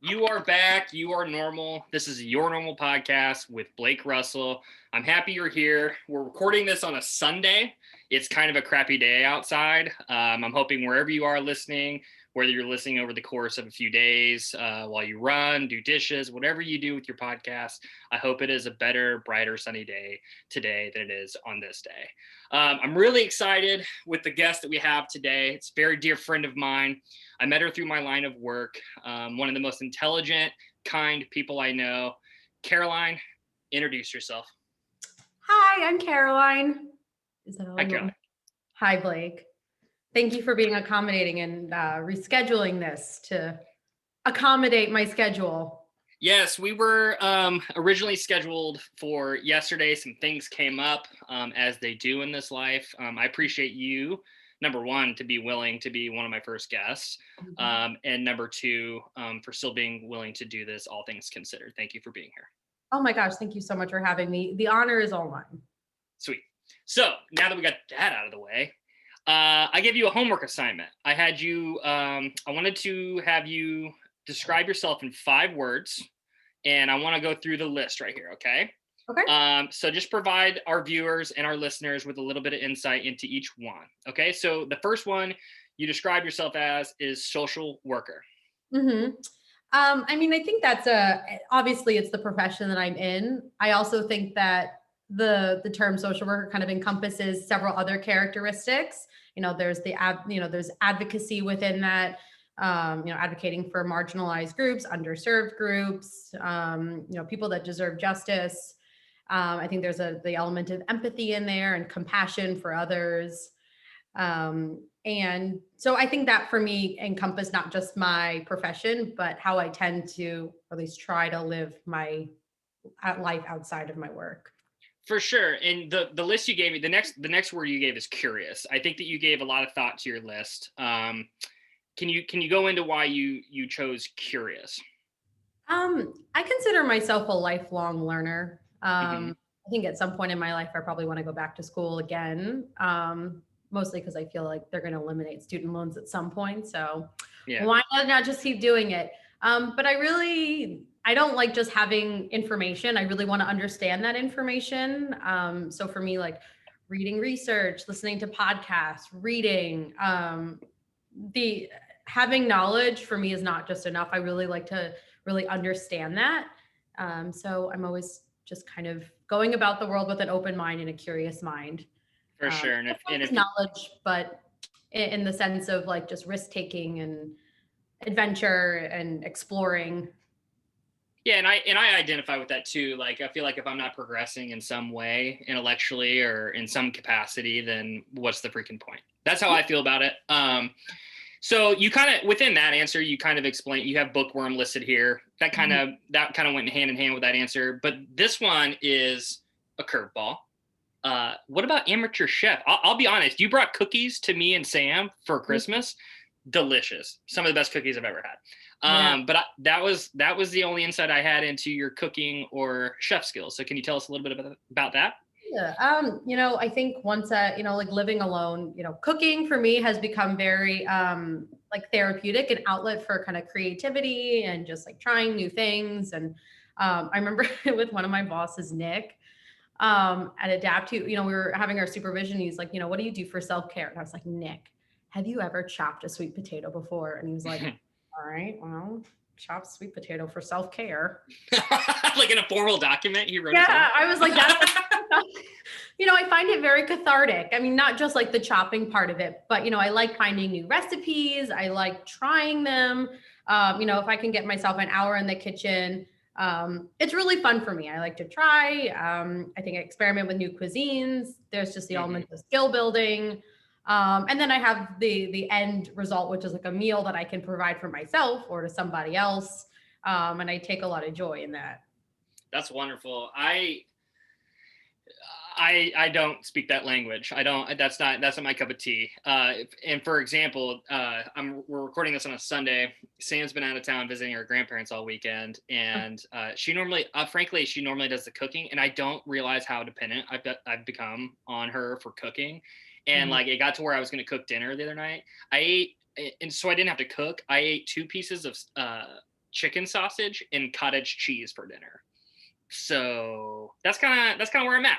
You are back. You are normal. This is Your Normal Podcast with Blake Russell. I'm happy you're here. We're recording this on a Sunday. It's kind of a crappy day outside. I'm hoping wherever you are listening, whether you're listening over the course of a few days, while you run, do dishes, whatever you do with your podcast, I hope it is a better, brighter, sunny day today than it is on this day. I'm really excited with the guest that we have today. It's a very dear friend of mine. I met her through my line of work. One of the most intelligent, kind people I know. Caroline, introduce yourself. Hi, I'm Caroline. Is that all? Hi, Caroline. Hi, Blake. Thank you for being accommodating and rescheduling this to accommodate my schedule. Yes, we were originally scheduled for yesterday. Some things came up, as they do in this life. I appreciate you, number one, to be willing to be one of my first guests. And number two, for still being willing to do this, all things considered. Thank you for being here. Oh my gosh, thank you so much for having me. The honor is all mine. Sweet. So now that we got that out of the way, I gave you a homework assignment. I had you, I wanted to have you describe yourself in 5 words, and I want to go through the list right here, okay? Okay. So just provide our viewers and our listeners with a little bit of insight into each one, okay? So the first one you describe yourself as is social worker. I think that's obviously it's the profession that I'm in. I also think that the term social worker kind of encompasses several other characteristics. There's there's advocacy within that. Advocating for marginalized groups, underserved groups, people that deserve justice. I think there's the element of empathy in there and compassion for others. And so I think that for me encompassed not just my profession, but how I tend to at least try to live my life outside of my work. For sure. And the list you gave me, the next word you gave is curious. I think that you gave a lot of thought to your list. Can you go into why you chose curious? I consider myself a lifelong learner. I think at some point in my life, I probably want to go back to school again. Mostly because I feel like they're going to eliminate student loans at some point. So why not just keep doing it? But I don't like just having information. I really want to understand that information. So for me, like reading research, listening to podcasts, reading, the having knowledge for me is not just enough. I really like to really understand that. So I'm always just kind of going about the world with an open mind and a curious mind. For sure. And if knowledge, but in the sense of like just risk taking and adventure and exploring. Yeah, and I identify with that too. Like I feel like if I'm not progressing in some way intellectually or in some capacity, then what's the freaking point? That's how I feel about it. So you kind of within that answer, you kind of explain. You have bookworm listed here. That kind of went hand in hand with that answer. But this one is a curveball. What about amateur chef? I'll be honest. You brought cookies to me and Sam for Christmas. Delicious. Some of the best cookies I've ever had. But that was the only insight I had into your cooking or chef skills. So can you tell us a little bit about that? Yeah. I think once like living alone, cooking for me has become very like therapeutic, an outlet for kind of creativity and just like trying new things. And I remember with one of my bosses, Nick, at Adapt, we were having our supervision. He's like, what do you do for self-care? And I was like, Nick, have you ever chopped a sweet potato before? And he was like, all right, well, chop sweet potato for self-care. Like in a formal document he wrote. Yeah, I was like, that's I find it very cathartic. I mean, not just like the chopping part of it, but I like finding new recipes. I like trying them. If I can get myself an hour in the kitchen, it's really fun for me. I like to try. I think I experiment with new cuisines. There's just the element of skill building. And then I have the end result, which is like a meal that I can provide for myself or to somebody else. And I take a lot of joy in that. That's wonderful. I don't speak that language. That's not my cup of tea. And for example, we're recording this on a Sunday. Sam's been out of town visiting her grandparents all weekend. And she normally does the cooking. And I don't realize how dependent I've become on her for cooking. And like it got to where I was going to cook dinner the other night. And so I didn't have to cook. I ate 2 pieces of chicken sausage and cottage cheese for dinner. So that's kind of where I'm at.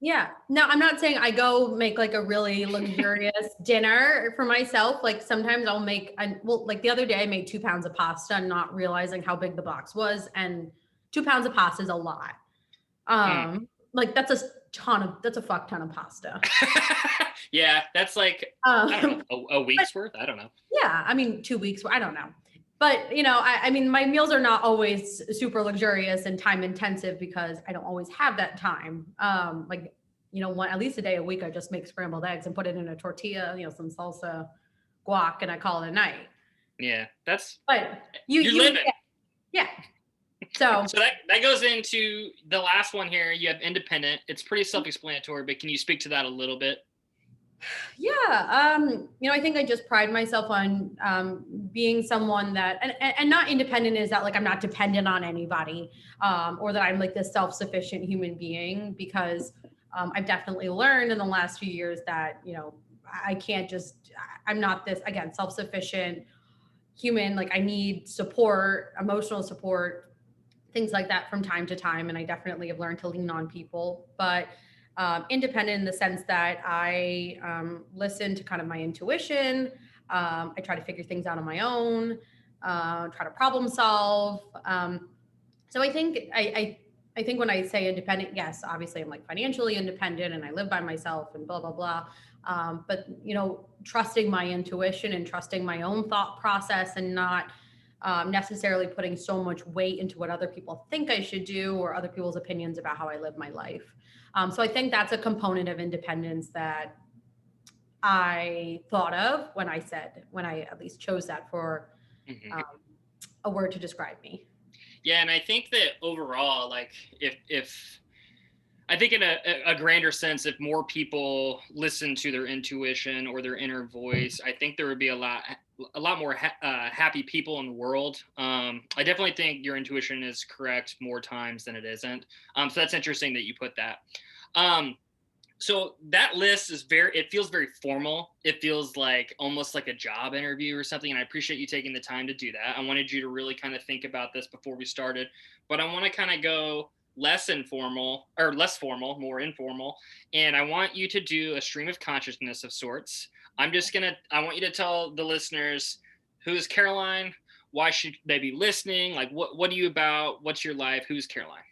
Yeah. No, I'm not saying I go make like a really luxurious dinner for myself. Like sometimes I'll make, well, like the other day I made 2 pounds of pasta, not realizing how big the box was. And 2 pounds of pasta is a lot. Like that's a fuck ton of pasta. Yeah, that's like, I don't know, a but week's worth. I don't know. yeah, I mean, 2 weeks, I don't know. But I mean, my meals are not always super luxurious and time intensive because I don't always have that time. Like, at least a day a week, I just make scrambled eggs and put it in a tortilla, some salsa, guac, and I call it a night. Yeah, but you're living. Yeah. So that goes into the last one here. You have independent. It's pretty self-explanatory, but can you speak to that a little bit? Yeah. I think I just pride myself on being someone that, and not independent is that like I'm not dependent on anybody, or that I'm like this self-sufficient human being, because I've definitely learned in the last few years that, I can't I'm not this, again, self-sufficient human. Like I need support, emotional support, things like that from time to time. And I definitely have learned to lean on people, but independent in the sense that I listen to kind of my intuition. I try to figure things out on my own, try to problem solve. So I think I think when I say independent, yes, obviously I'm like financially independent and I live by myself and blah, blah, blah. But, trusting my intuition and trusting my own thought process and not necessarily putting so much weight into what other people think I should do or other people's opinions about how I live my life. So I think that's a component of independence that I thought of when I at least chose that for a word to describe me. Yeah, and I think that overall, like if I think in a grander sense, if more people listen to their intuition or their inner voice, I think there would be a lot more happy people in the world. I definitely think your intuition is correct more times than it isn't. So that's interesting that you put that. So that list it feels very formal. It feels like almost like a job interview or something. And I appreciate you taking the time to do that. I wanted you to really kind of think about this before we started, but I want to kind of go less formal, more informal. And I want you to do a stream of consciousness of sorts. I want you to tell the listeners, who's Caroline? Why should they be listening? Like, what are you about? What's your life? Who's Caroline?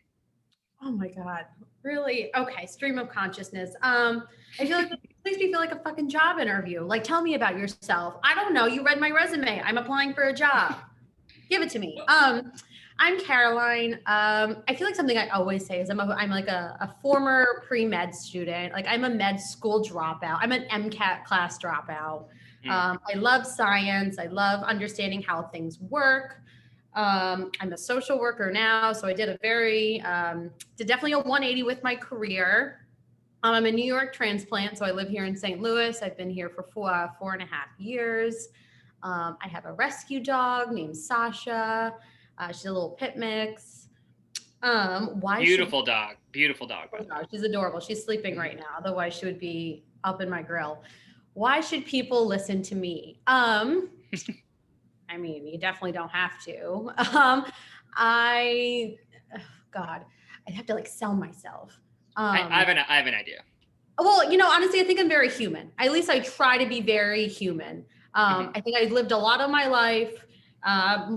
Oh my God. Really? Okay. Stream of consciousness. I feel like it makes me feel like a fucking job interview. Like, tell me about yourself. I don't know. You read my resume. I'm applying for a job. Give it to me. I'm Caroline. I feel like something I always say is I'm like a former pre-med student. Like I'm a med school dropout. I'm an MCAT class dropout. I love science. I love understanding how things work. I'm a social worker now, so I did definitely a 180 with my career. I'm a New York transplant, so I live here in St. Louis. I've been here for 4.5 years. I have a rescue dog named Sasha. She's a little pit mix. Beautiful dog. She's adorable. She's sleeping right now. Otherwise, she would be up in my grill. Why should people listen to me? I mean, you definitely don't have to. I'd have to like sell myself. I have an idea. Well, honestly, I think I'm very human. At least I try to be very human. I think I lived a lot of my life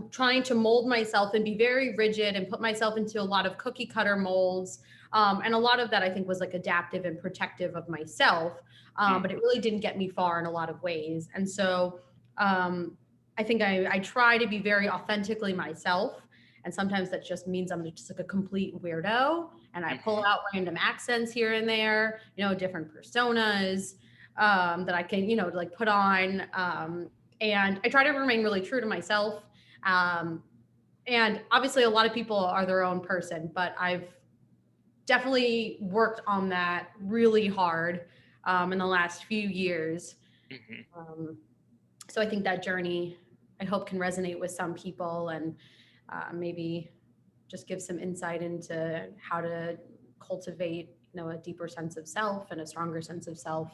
trying to mold myself and be very rigid and put myself into a lot of cookie cutter molds. And a lot of that I think was like adaptive and protective of myself. But it really didn't get me far in a lot of ways. And so I think I try to be very authentically myself. And sometimes that just means I'm just like a complete weirdo. And I pull out random accents here and there, different personas that I can, like put on. And I try to remain really true to myself. And obviously a lot of people are their own person, but I've definitely worked on that really hard in the last few years. So I think that journey, I hope, can resonate with some people and maybe just give some insight into how to cultivate, a deeper sense of self and a stronger sense of self.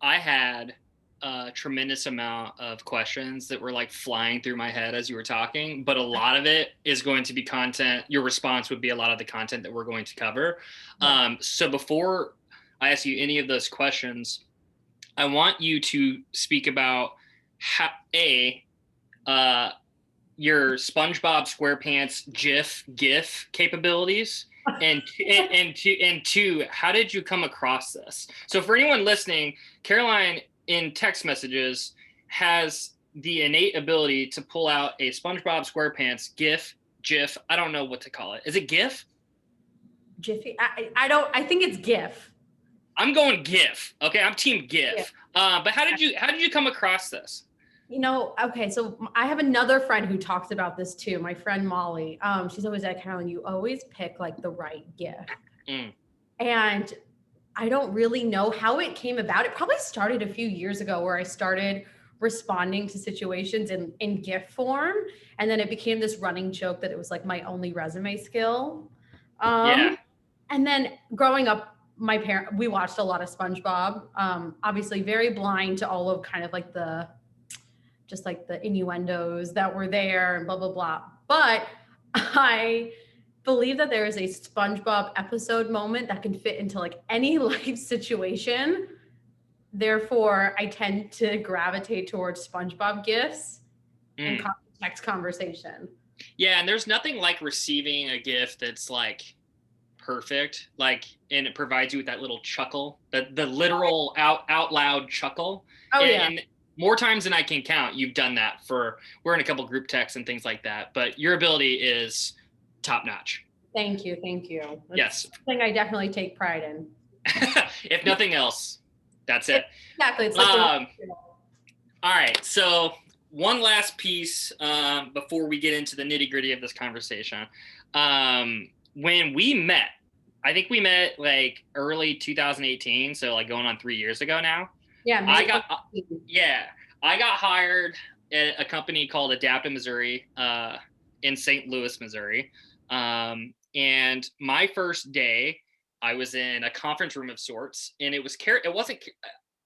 I had a tremendous amount of questions that were like flying through my head as you were talking, but a lot of it is going to be content. Your response would be a lot of the content that we're going to cover. So before I ask you any of those questions, I want you to speak about how, uh, your SpongeBob SquarePants GIF capabilities, and two, how did you come across this? So for anyone listening, Caroline in text messages has the innate ability to pull out a SpongeBob SquarePants GIF. I don't know what to call it. Is it GIF? Jiffy. I don't. I think it's GIF. I'm going GIF. Okay, I'm team GIF. But how did you come across this? Okay, so I have another friend who talks about this too. My friend Molly. She's always like, Carolyn, you always pick like the right GIF. And I don't really know how it came about. It probably started a few years ago where I started responding to situations in GIF form. And then it became this running joke that it was like my only resume skill. Yeah. And then growing up, we watched a lot of SpongeBob. Obviously very blind to all of kind of like the innuendos that were there and blah, blah, blah. But I believe that there is a SpongeBob episode moment that can fit into like any life situation. Therefore, I tend to gravitate towards SpongeBob gifts and text conversation. Yeah, and there's nothing like receiving a gift that's like perfect, like, and it provides you with that little chuckle, the literal out loud chuckle. And more times than I can count, you've done that. We're in a couple group texts and things like that, but your ability is top notch. Thank you. That's yes, something I definitely take pride in. If nothing else, that's it. Exactly. It's like all right, so one last piece before we get into the nitty gritty of this conversation. When we met, I think we met like early 2018, so like going on 3 years ago now. Yeah, I got hired at a company called Adaptive Missouri in St. Louis, Missouri. And my first day, I was in a conference room of sorts, and it wasn't.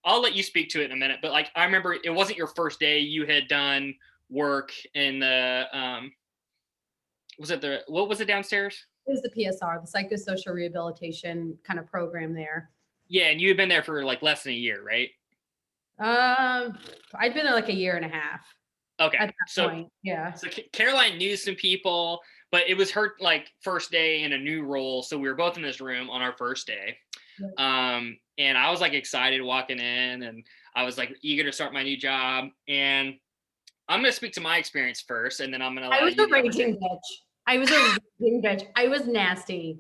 I'll let you speak to it in a minute, but like I remember, it wasn't your first day. You had done work in the what was it downstairs? It was the PSR, the psychosocial rehabilitation kind of program there. Yeah, and you had been there for like less than a year, right? I'd been there like a year and a half. Okay, at that point. Yeah. So Caroline knew some people, but it was her like first day in a new role, so we were both in this room on our first day. Yeah. And I was like excited walking in, and I was like eager to start my new job. And I'm gonna speak to my experience first, and then I'm gonna. I was a raging bitch. I was nasty.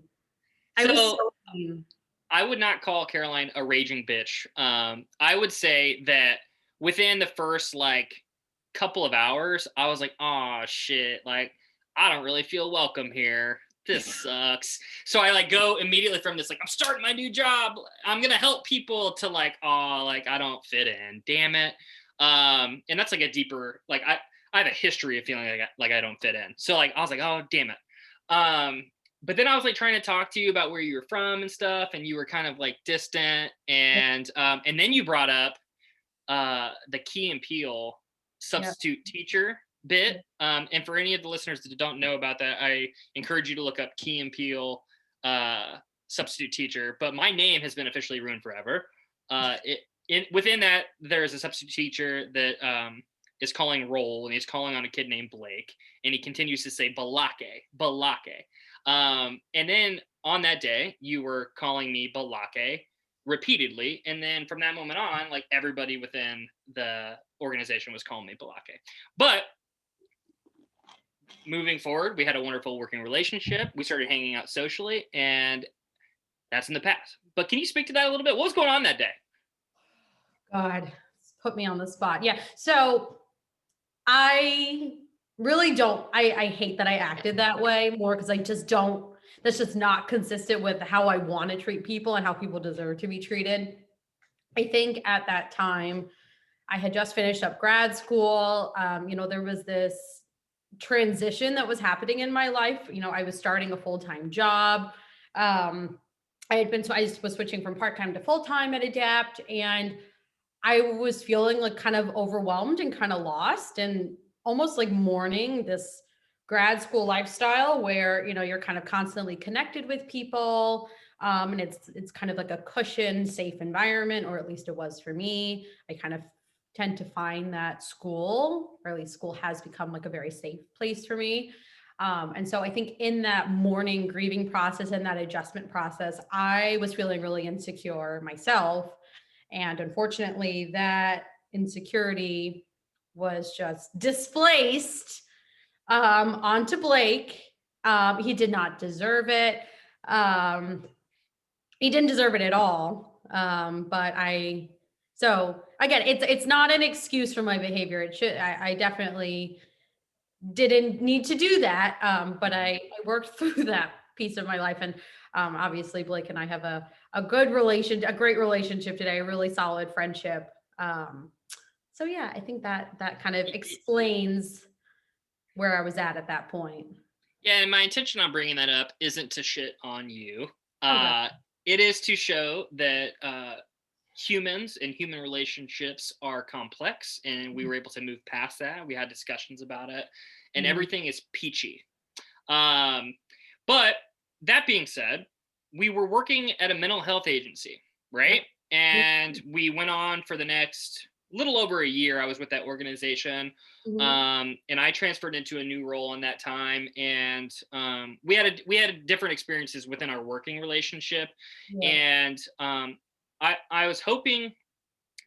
I was so mean. I would not call Caroline a raging bitch. I would say that within the first like couple of hours, I was like, oh shit, like I don't really feel welcome here. This sucks. So I like go immediately from this, like, I'm starting my new job. I'm gonna help people to like, oh, like I don't fit in. Damn it. And that's like a deeper, like I have a history of feeling like I don't fit in. So like I was like, oh damn it. But then I was like trying to talk to you about where you were from and stuff, and you were kind of like distant. And then you brought up the Key and Peele substitute teacher bit. And for any of the listeners that don't know about that, I encourage you to look up Key and Peele substitute teacher. But my name has been officially ruined forever. Within that, there's a substitute teacher that is calling roll, and he's calling on a kid named Blake, and he continues to say Balake. And then on that day, you were calling me Balake repeatedly. And then from that moment on, like everybody within the organization was calling me Balake. But moving forward, we had a wonderful working relationship. We started hanging out socially, and that's in the past. But can you speak to that a little bit? What was going on that day? God, put me on the spot. Yeah. So I really don't, I hate that I acted that way more because I just don't, that's just not consistent with how I want to treat people and how people deserve to be treated. I think at that time, I had just finished up grad school. There was this transition that was happening in my life. I was starting a full-time job. I was switching from part-time to full-time at Adapt, and I was feeling like kind of overwhelmed and kind of lost and almost like mourning this grad school lifestyle where, you're kind of constantly connected with people. And it's kind of like a cushioned, safe environment, or at least it was for me. I kind of tend to find that school, or at least school has become like a very safe place for me. And so I think in that mourning, grieving process and that adjustment process, I was feeling really insecure myself. And unfortunately, that insecurity was just displaced onto Blake. He did not deserve it. Um, he didn't deserve it at all. So again, it's not an excuse for my behavior. I definitely didn't need to do that. But I worked through that piece of my life. And obviously Blake and I have a great relationship today, a really solid friendship. So yeah, I think that kind of explains where I was at that point. Yeah, and my intention on bringing that up isn't to shit on you. Okay. It is to show that humans and human relationships are complex, and we were able to move past that. We had discussions about it, and Mhm. everything is peachy. But that being said, we were working at a mental health agency, right? Yep. And we went on for the next little over a year. I was with that organization. Mhm. And I transferred into a new role in that time. And we had different experiences within our working relationship. Yeah. And I was hoping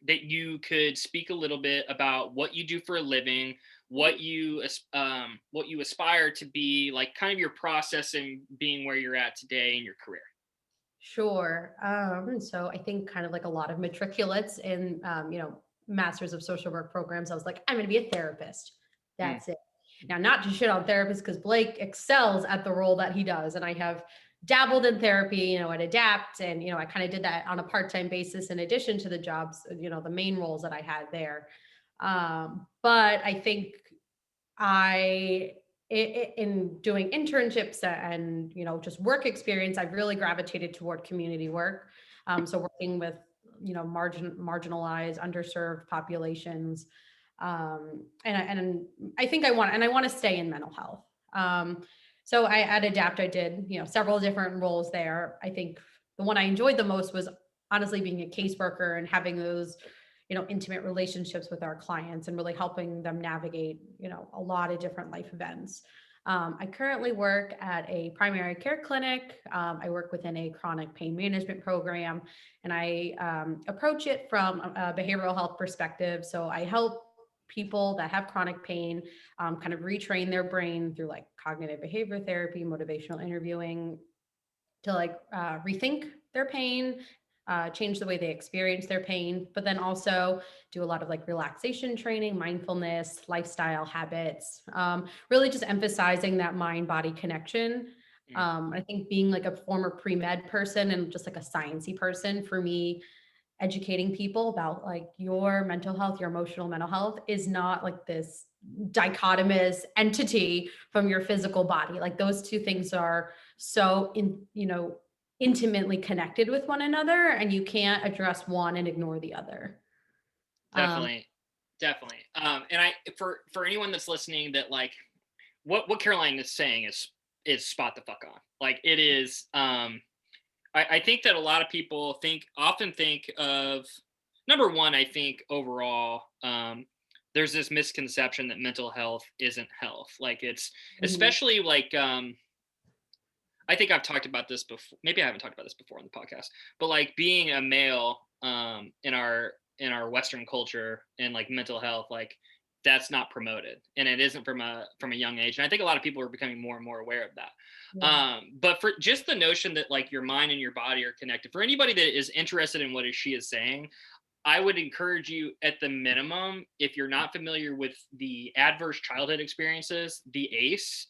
that you could speak a little bit about what you do for a living, what you aspire to be, like kind of your process in being where you're at today in your career. Sure. So I think kind of like a lot of matriculates in, masters of social work programs, I was like, I'm going to be a therapist. Mm, That's it. Now, not to shit on therapists, because Blake excels at the role that he does. And I have dabbled in therapy, at Adapt. And, I kind of did that on a part-time basis in addition to the jobs, the main roles that I had there. But I think I in doing internships and just work experience, I've really gravitated toward community work. So working with marginalized, underserved populations, and I think I want to stay in mental health. So at Adapt, I did several different roles there. I think the one I enjoyed the most was honestly being a caseworker and having those intimate relationships with our clients and really helping them navigate a lot of different life events. I currently work at a primary care clinic. I work within a chronic pain management program, and I approach it from a behavioral health perspective. So I help people that have chronic pain kind of retrain their brain through like cognitive behavior therapy, motivational interviewing, to rethink their pain, change the way they experience their pain, but then also do a lot of like relaxation training, mindfulness, lifestyle habits, really just emphasizing that mind body connection. mm, I think being like a former pre-med person and just like a sciencey person, for me, educating people about like your mental health, your emotional mental health is not like this dichotomous entity from your physical body. Like those two things are so intimately connected with one another, and you can't address one and ignore the other. Um, definitely, definitely. And for anyone that's listening, that like what Caroline is saying is spot the fuck on. Like it is. I think that a lot of people often think of, number one, I think overall, there's this misconception that mental health isn't health. Like it's mhm, especially like I think I've talked about this before. Maybe I haven't talked about this before on the podcast, but like being a male in our Western culture and like mental health, like that's not promoted, and it isn't from a young age. And I think a lot of people are becoming more and more aware of that. yeah. But for just the notion that like your mind and your body are connected, for anybody that is interested in what she is saying, I would encourage you at the minimum, if you're not familiar with the adverse childhood experiences, the ACE.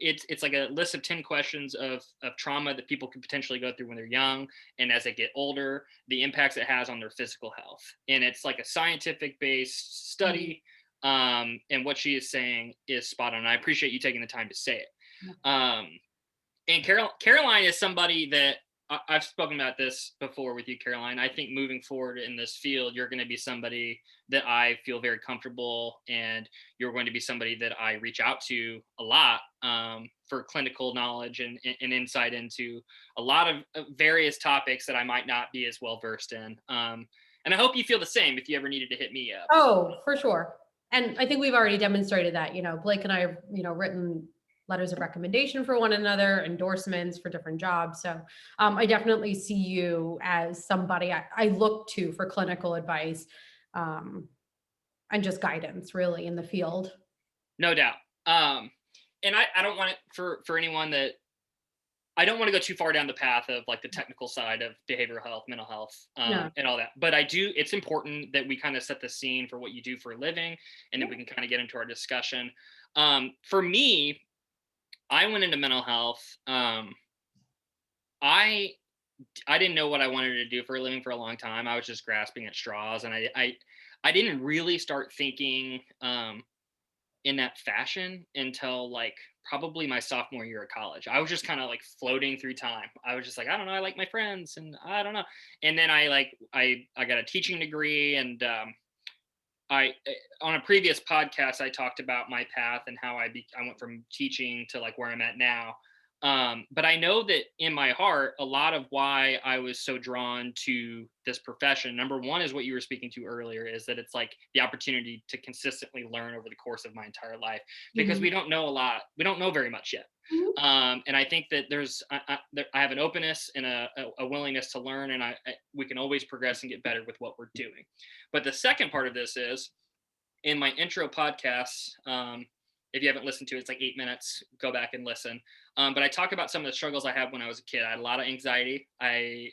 It's like a list of 10 questions of trauma that people could potentially go through when they're young, and as they get older, the impacts it has on their physical health. And it's like a scientific based Mhm. study. And what she is saying is spot on. I appreciate you taking the time to say it. And Caroline is somebody that I've spoken about this before with you, Caroline. I think moving forward in this field, you're going to be somebody that I feel very comfortable, and you're going to be somebody that I reach out to a lot for clinical knowledge and insight into a lot of various topics that I might not be as well versed in. And I hope you feel the same if you ever needed to hit me up. Oh, for sure. And I think we've already demonstrated that, Blake and I have, written letters of recommendation for one another, endorsements for different jobs. So I definitely see you as somebody I look to for clinical advice, um, and just guidance really in the field. No doubt. And I don't want it for anyone that I don't want to go too far down the path of like the technical side of behavioral health, mental health, No. and all that. But it's important that we kind of set the scene for what you do for a living, and then we can kind of get into our discussion. For me, I went into mental health. I I didn't know what I wanted to do for a living for a long time. I was just grasping at straws, and I didn't really start thinking in that fashion until like probably my sophomore year of college. I was just kind of like floating through time. I was just like, I don't know, I like my friends and I don't know. And then I got a teaching degree, and on a previous podcast I talked about my path and how I went from teaching to like where I'm at now. But I know that in my heart, a lot of why I was so drawn to this profession, number one, is what you were speaking to earlier, is that it's like the opportunity to consistently learn over the course of my entire life, because Mhm. we don't know a lot. We don't know very much yet. Mhm. And I think that I have an openness and a willingness to learn, and we can always progress and get better with what we're doing. But the second part of this is in my intro podcast. If you haven't listened to it, it's like 8 minutes. Go back and listen. But I talk about some of the struggles I had when I was a kid. I had a lot of anxiety. I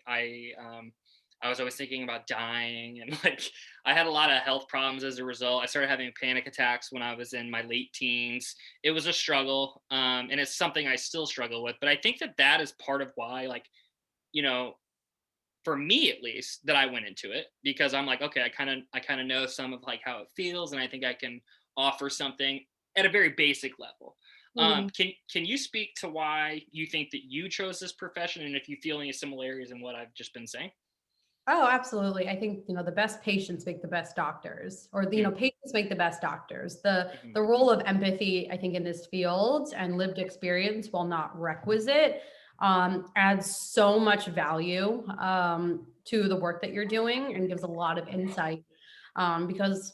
was always thinking about dying, and like I had a lot of health problems as a result. I started having panic attacks when I was in my late teens. It was a struggle, and it's something I still struggle with. But I think that is part of why, like, you know, for me at least, that I went into it, because I'm like, okay, I kind of know some of like how it feels, and I think I can offer something at a very basic level. Mhm. Can you speak to why you think that you chose this profession, and if you feel any similarities in what I've just been saying? Oh, absolutely. I think, the best patients make the best doctors, or Mm, patients make the best doctors. The mhm, the role of empathy, I think, in this field and lived experience, while not requisite, adds so much value to the work that you're doing and gives a lot of insight, because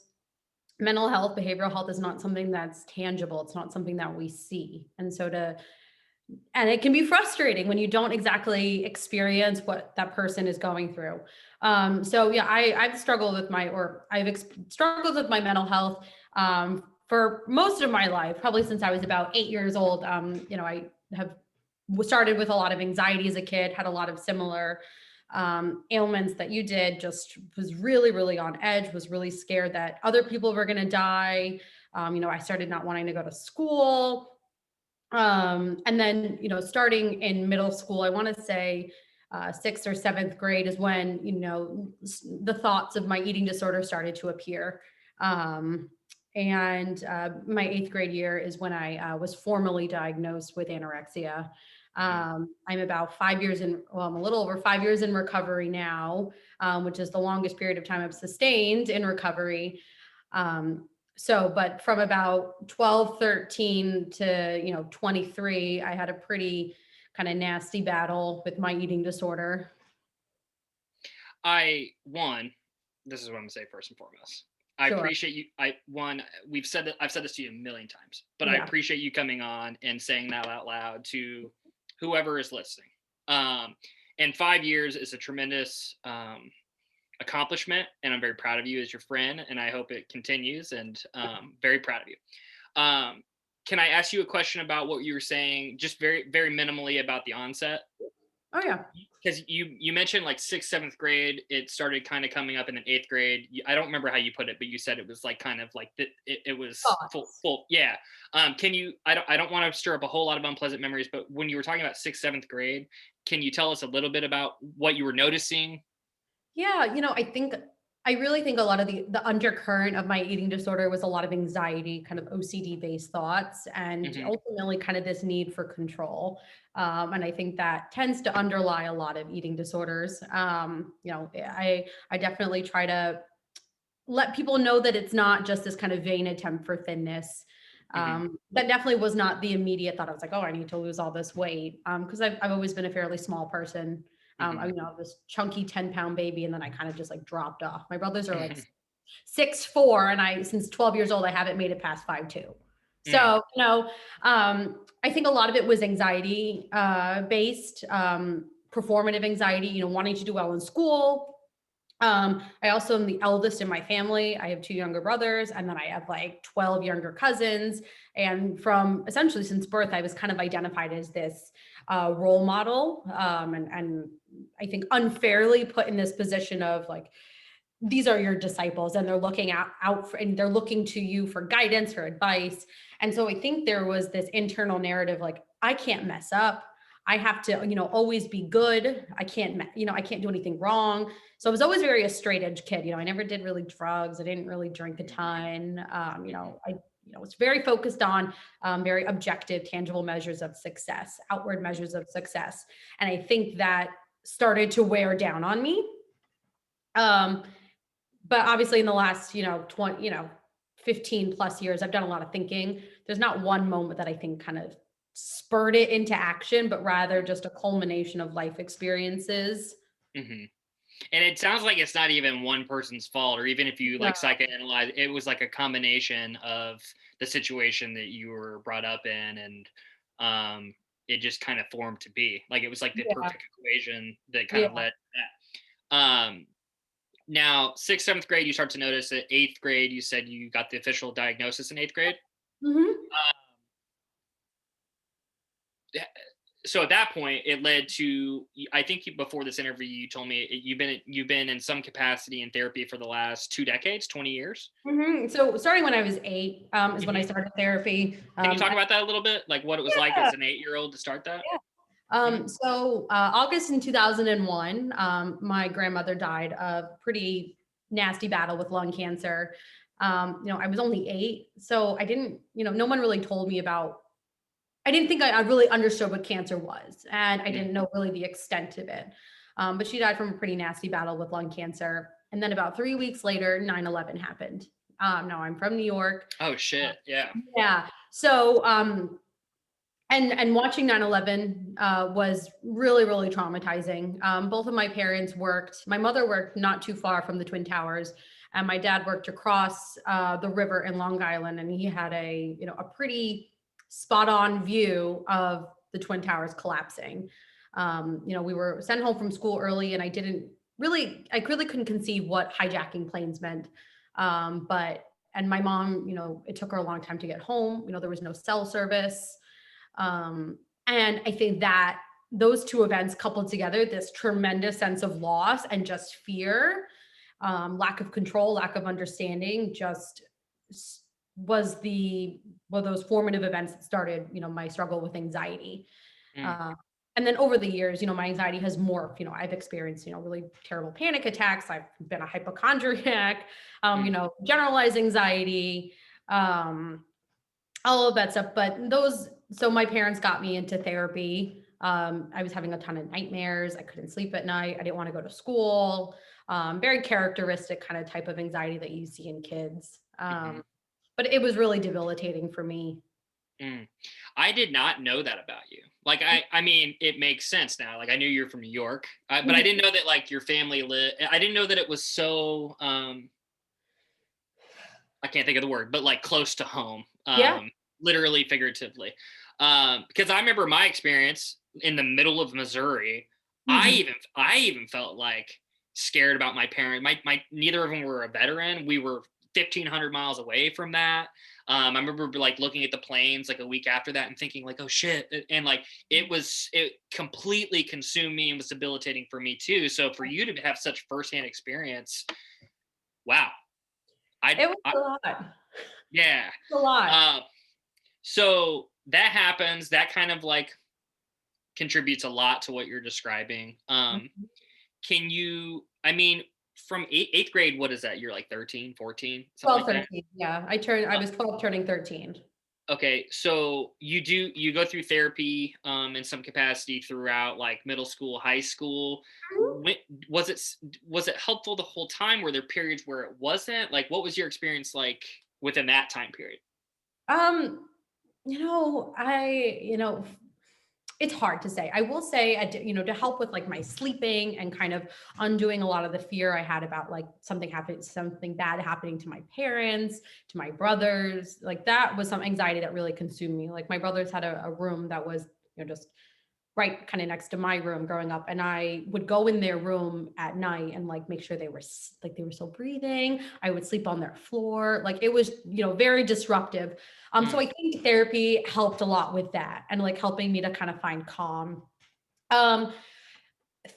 mental health, behavioral health is not something that's tangible. It's not something that we see. And it can be frustrating when you don't exactly experience what that person is going through. So yeah, I've struggled with struggled with my mental health for most of my life, probably since I was about 8 years old. I have started with a lot of anxiety as a kid, had a lot of similar ailments that you did, just was really, really on edge, was really scared that other people were going to die. I started not wanting to go to school, and then, starting in middle school, I want to say sixth or seventh grade is when, the thoughts of my eating disorder started to appear. And my eighth grade year is when I was formally diagnosed with anorexia. mhm. I'm about 5 years well, I'm a little over 5 years in recovery now, which is the longest period of time I've sustained in recovery. But from about 12, 13 to, 23, I had a pretty kind of nasty battle with my eating disorder. I one, this is what I'm gonna say first and foremost. I Sure. appreciate you. I've said this to you a million times, but I Yeah. appreciate you coming on and saying that out loud to whoever is listening. Um, and 5 years is a tremendous accomplishment, and I'm very proud of you as your friend, and I hope it continues. And very proud of you. Um, can I ask you a question about what you were saying, just very, very minimally about the onset? Oh, yeah. Because you mentioned like sixth, seventh grade, it started kind of coming up in the eighth grade. I don't remember how you put it, but you said it was like kind of like it was Thoughts. full. Yeah. Can you? I don't want to stir up a whole lot of unpleasant memories, but when you were talking about sixth, seventh grade, can you tell us a little bit about what you were noticing? Yeah. I think I really think a lot of the undercurrent of my eating disorder was a lot of anxiety, kind of OCD based thoughts, and Hmm. ultimately kind of this need for control. And I think that tends to underlie a lot of eating disorders. I definitely try to let people know that it's not just this kind of vain attempt for thinness. Hmm. That definitely was not the immediate thought. I was like, oh, I need to lose all this weight. Because I've always been a fairly small person. Hmm. This chunky 10-pound baby, and then I kind of just like dropped off. My brothers are like Hmm. 6'4", and since 12 years old, I haven't made it past 5'2". Mm. So, I think a lot of it was anxiety based, performative anxiety, wanting to do well in school. I also am the eldest in my family. I have two younger brothers, and then I have like 12 younger cousins. And from essentially since birth, I was kind of identified as this role model, and I think unfairly put in this position of like, these are your disciples, and they're looking out for, and they're looking to you for guidance or advice. And so I think there was this internal narrative like, I can't mess up. I have to, always be good. I can't do anything wrong. So I was always very a straight edge kid. I never did really drugs. I didn't really drink a ton. Mhm. I was very focused on very objective, tangible measures of success, outward measures of success. And I think that started to wear down on me. Um, but obviously in the last, 20, 15 plus years, I've done a lot of thinking. There's not one moment that I think kind of spurred it into action, but rather just a culmination of life experiences. Mhm. And it sounds like it's not even one person's fault, or even if you No, like psychoanalyze, it was like a combination of the situation that you were brought up in, and it just kind of formed to be. Like it was like the yeah, perfect equation that kind yeah. of led to that. Now, sixth, seventh grade, you start to notice that eighth grade, you said you got the official diagnosis in eighth grade. Mhm. Yeah. So at that point, it led to, I think before this interview, you told me you've been in some capacity in therapy for the last 2 decades, 20 years. So starting when I was 8, is when I Hmm. started therapy. Can you talk about that a little bit? Like what it was like Yeah, as an 8-year old to start that? yeah. Hmm. August in 2001, my grandmother died of pretty nasty battle with lung cancer. I was only 8, so I didn't, no one really told me about. I didn't think I really understood what cancer was, and I Hmm. didn't know really the extent of it. But she died from a pretty nasty battle with lung cancer. And then about 3 weeks later, 9/11 happened. Now I'm from New York. Oh shit! Yeah. Yeah. So, and watching 9/11 was really, really traumatizing. Both of my parents worked. My mother worked not too far from the Twin Towers, and my dad worked across the river in Long Island, and he had a pretty spot on view of the Twin Towers collapsing. We were sent home from school early, and I really couldn't conceive what hijacking planes meant. But and my mom, it took her a long time to get home. There was no cell service. And I think that those two events coupled together, this tremendous sense of loss and just fear, lack of control, lack of understanding, just was those formative events that started, my struggle with anxiety. Mm. Uh, and then over the years, my anxiety has morphed. I've experienced, really terrible panic attacks. I've been a hypochondriac, Mm. generalized anxiety. Um, all of that stuff. But so my parents got me into therapy. I was having a ton of nightmares. I couldn't sleep at night. I didn't want to go to school. Very characteristic kind of type of anxiety that you see in kids. Hmm. But it was really debilitating for me. Mm. I did not know that about you. Like I mean, it makes sense now. Like I knew you're from New York, but I Mhm. didn't know that like your family lived. I didn't know that it was so. I can't think of the word, but like close to home, Yeah. literally, figuratively. Because I remember my experience in the middle of Missouri. Mhm. I even felt like scared about my parents. My neither of them were a veteran. We were 1,500 miles away from that. I remember like looking at the planes like a week after that and thinking like, oh shit, and like it completely consumed me and was debilitating for me too. So for you to have such firsthand experience, wow. It was I a lot. yeah. A lot. Uh, so that happens. That kind of like contributes a lot to what you're describing. Can you? I mean, from eighth grade, what is that? You're like 13, 14, something 12, like that? 13. Yeah. I was 12 turning 13. Okay, so you go through therapy in some capacity throughout like middle school, high school. When, was it helpful the whole time? Were there periods where it wasn't? Like, what was your experience like within that time period? Um, it's hard to say. I will say, to help with like my sleeping and kind of undoing a lot of the fear I had about like something bad happening to my parents, to my brothers, like that was some anxiety that really consumed me. Like my brothers had a room that was, just right kind of next to my room growing up, and I would go in their room at night and like make sure they were still breathing. I would sleep on their floor. Like it was, very disruptive. So Mm, I think therapy helped a lot with that and like helping me to kind of find calm. um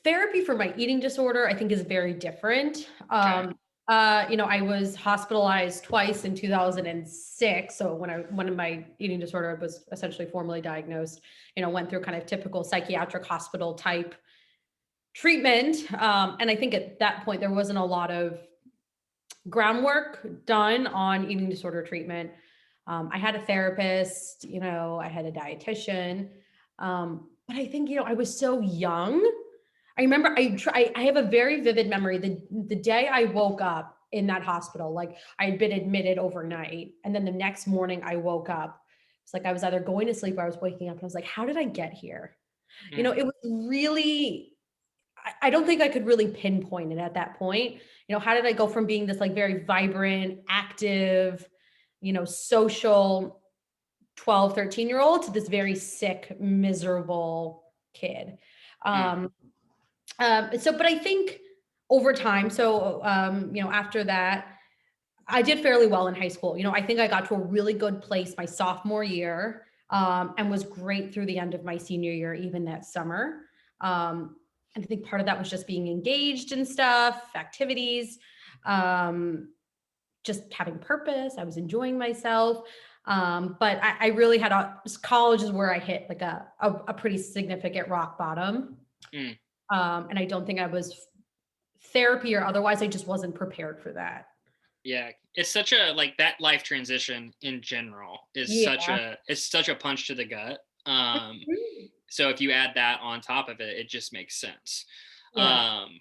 Therapy for my eating disorder, I think, is very different. okay. I was hospitalized twice in 2006. So when my eating disorder was essentially formally diagnosed, went through kind of typical psychiatric hospital type treatment. And I think at that point there wasn't a lot of groundwork done on eating disorder treatment. I had a therapist, I had a dietitian. But I think, I was so young. I remember I have a very vivid memory. The day I woke up in that hospital, like I had been admitted overnight. And then the next morning I woke up. It's like I was either going to sleep or I was waking up and I was like, how did I get here? Mm, It was really, I don't think I could really pinpoint it at that point. How did I go from being this like very vibrant, active, social 12, 13-year old to this very sick, miserable kid? mm, Um, but I think over time, after that, I did fairly well in high school. I think I got to a really good place my sophomore year, and was great through the end of my senior year, even that summer. And I think part of that was just being engaged in stuff, activities, um, just having purpose. I was enjoying myself. But I really college is where I hit like a pretty significant rock bottom. mm. And I don't think I was therapy or otherwise, I just wasn't prepared for that. Yeah, it's such a like that life transition in general is Yeah. such a punch to the gut. So if you add that on top of it, it just makes sense. Yeah. Um,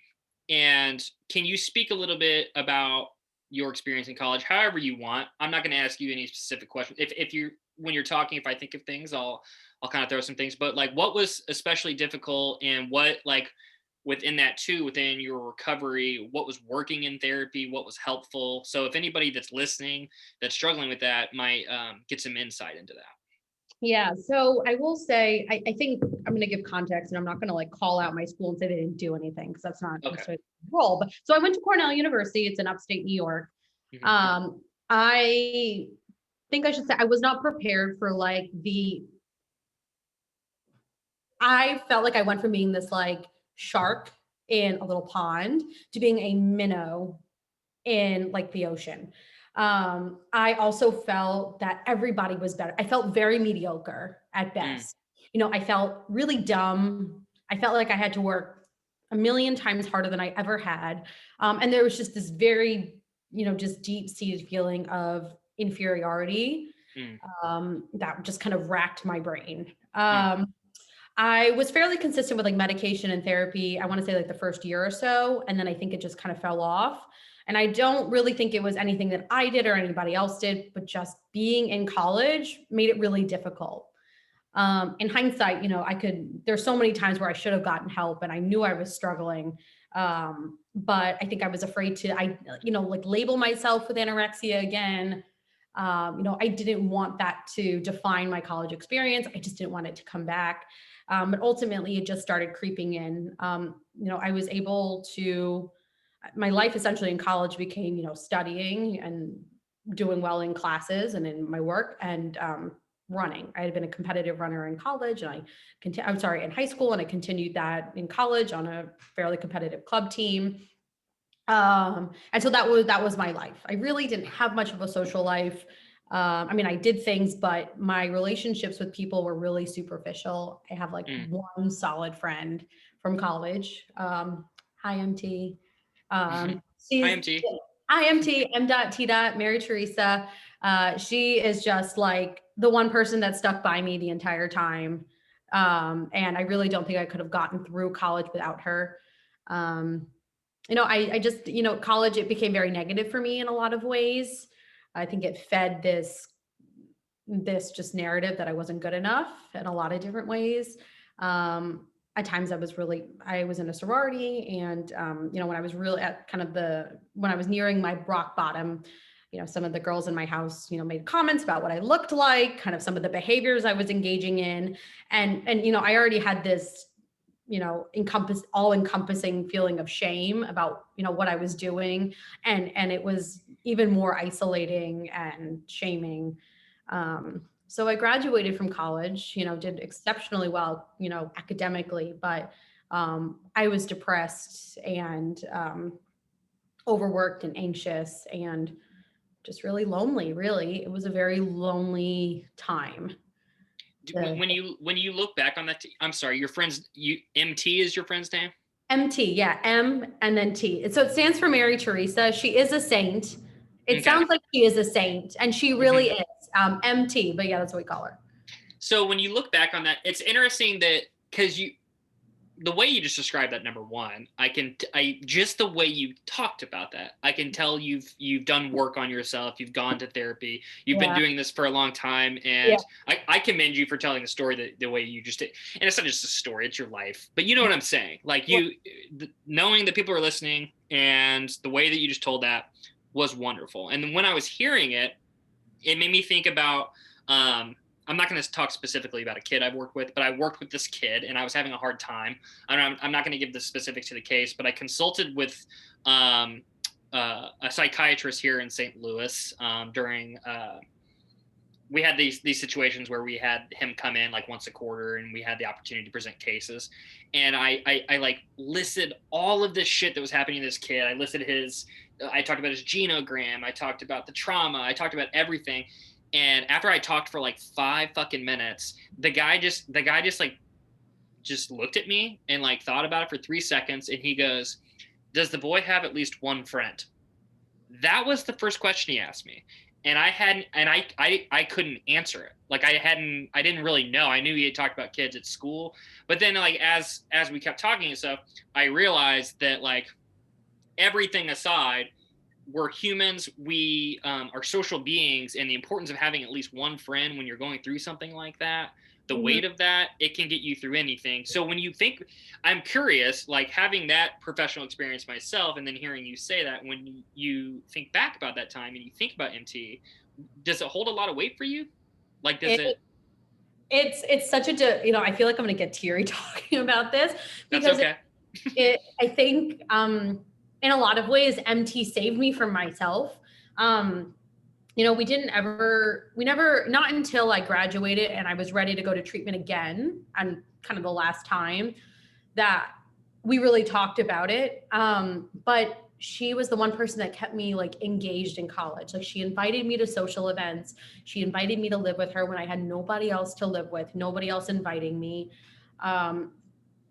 and can you speak a little bit about your experience in college, however you want? I'm not going to ask you any specific questions. If you when you're talking, if I think of things, I'll kind of throw some things. But like, what was especially difficult, and what like within that too, within your recovery, what was working in therapy, what was helpful? So if anybody that's listening that's struggling with that might get some insight into that. Yeah. So I will say, I think I'm going to give context, and I'm not going to like call out my school and say they didn't do anything because that's not Okay. necessarily the role. But so I went to Cornell University. It's in upstate New York. Hmm. I think I should say I was not prepared for I felt like I went from being this like shark in a little pond to being a minnow in like the ocean. I also felt that everybody was better. I felt very mediocre at Mm, best. I felt really dumb. I felt like I had to work a million times harder than I ever had. And there was just this very, just deep seated feeling of inferiority, mm, that just kind of racked my brain. mm, I was fairly consistent with like medication and therapy. I want to say like the first year or so. And then I think it just kind of fell off. And I don't really think it was anything that I did or anybody else did, but just being in college made it really difficult. In hindsight, there's so many times where I should have gotten help and I knew I was struggling. But I think I was afraid to, like label myself with anorexia again. I didn't want that to define my college experience. I just didn't want it to come back. But ultimately, it just started creeping in. I was able to, my life essentially in college became, studying and doing well in classes and in my work, and running. I had been a competitive runner in college, and in high school, and I continued that in college on a fairly competitive club team. And so that was my life. I really didn't have much of a social life. I mean, I did things, but my relationships with people were really superficial. I have like mm. one solid friend from college. Hi, MT. She's IMT. IMT, M.T. Mary Teresa. She is just like the one person that stuck by me the entire time. And I really don't think I could have gotten through college without her. Um, I just, college, it became very negative for me in a lot of ways. I think it fed this just narrative that I wasn't good enough in a lot of different ways. At times I was in a sorority, and when I was really at kind of when I was nearing my rock bottom, some of the girls in my house, made comments about what I looked like, kind of some of the behaviors I was engaging in. And I already had this, all encompassing feeling of shame about, what I was doing. And it was even more isolating and shaming. So I graduated from college, did exceptionally well, academically, but I was depressed and overworked and anxious and just really lonely, really. It was a very lonely time. When you look back on that, I'm sorry, your friends, MT is your friend's name? MT, yeah, M and then T. So it stands for Mary Teresa. She is a saint. It Okay. sounds like she is a saint, and she really is. MT, but yeah, that's what we call her. So when you look back on that, it's interesting that because the way you just described that, number one, just the way you talked about that, I can tell you've done work on yourself, you've gone to therapy, you've been doing this for a long time, and I commend you for telling the story the way you just did. And it's not just a story, it's your life. But you know what I'm saying? Like knowing that people are listening and the way that you just told that was wonderful. And when I was hearing it, it made me think about I'm not going to talk specifically about a kid I've worked with, but I worked with this kid and I was having a hard time. I'm not going to give the specifics to the case, but I consulted with a psychiatrist here in St. Louis during. We had these situations where we had him come in like once a quarter, and we had the opportunity to present cases. And I like listed all of this shit that was happening to this kid. I talked about his genogram. I talked about the trauma. I talked about everything. And after I talked for like 5 fucking minutes, the guy just looked at me and like thought about it for 3 seconds, and he goes, "Does the boy have at least one friend?" That was the first question he asked me. And I couldn't answer it. Like I didn't really know. I knew he had talked about kids at school, but then like as we kept talking and stuff, I realized that like everything aside, we're humans, we are social beings, and the importance of having at least one friend when you're going through something like that, the weight of that, it can get you through anything. So when you think, I'm curious, like having that professional experience myself and then hearing you say that, when you think back about that time and you think about MT, does it hold a lot of weight for you? Like It's such I feel like I'm going to get teary talking about this because that's okay. I think in a lot of ways, MT saved me from myself. Not until I graduated and I was ready to go to treatment again, and kind of the last time that we really talked about it. But she was the one person that kept me like engaged in college. Like she invited me to social events. She invited me to live with her when I had nobody else to live with, nobody else inviting me.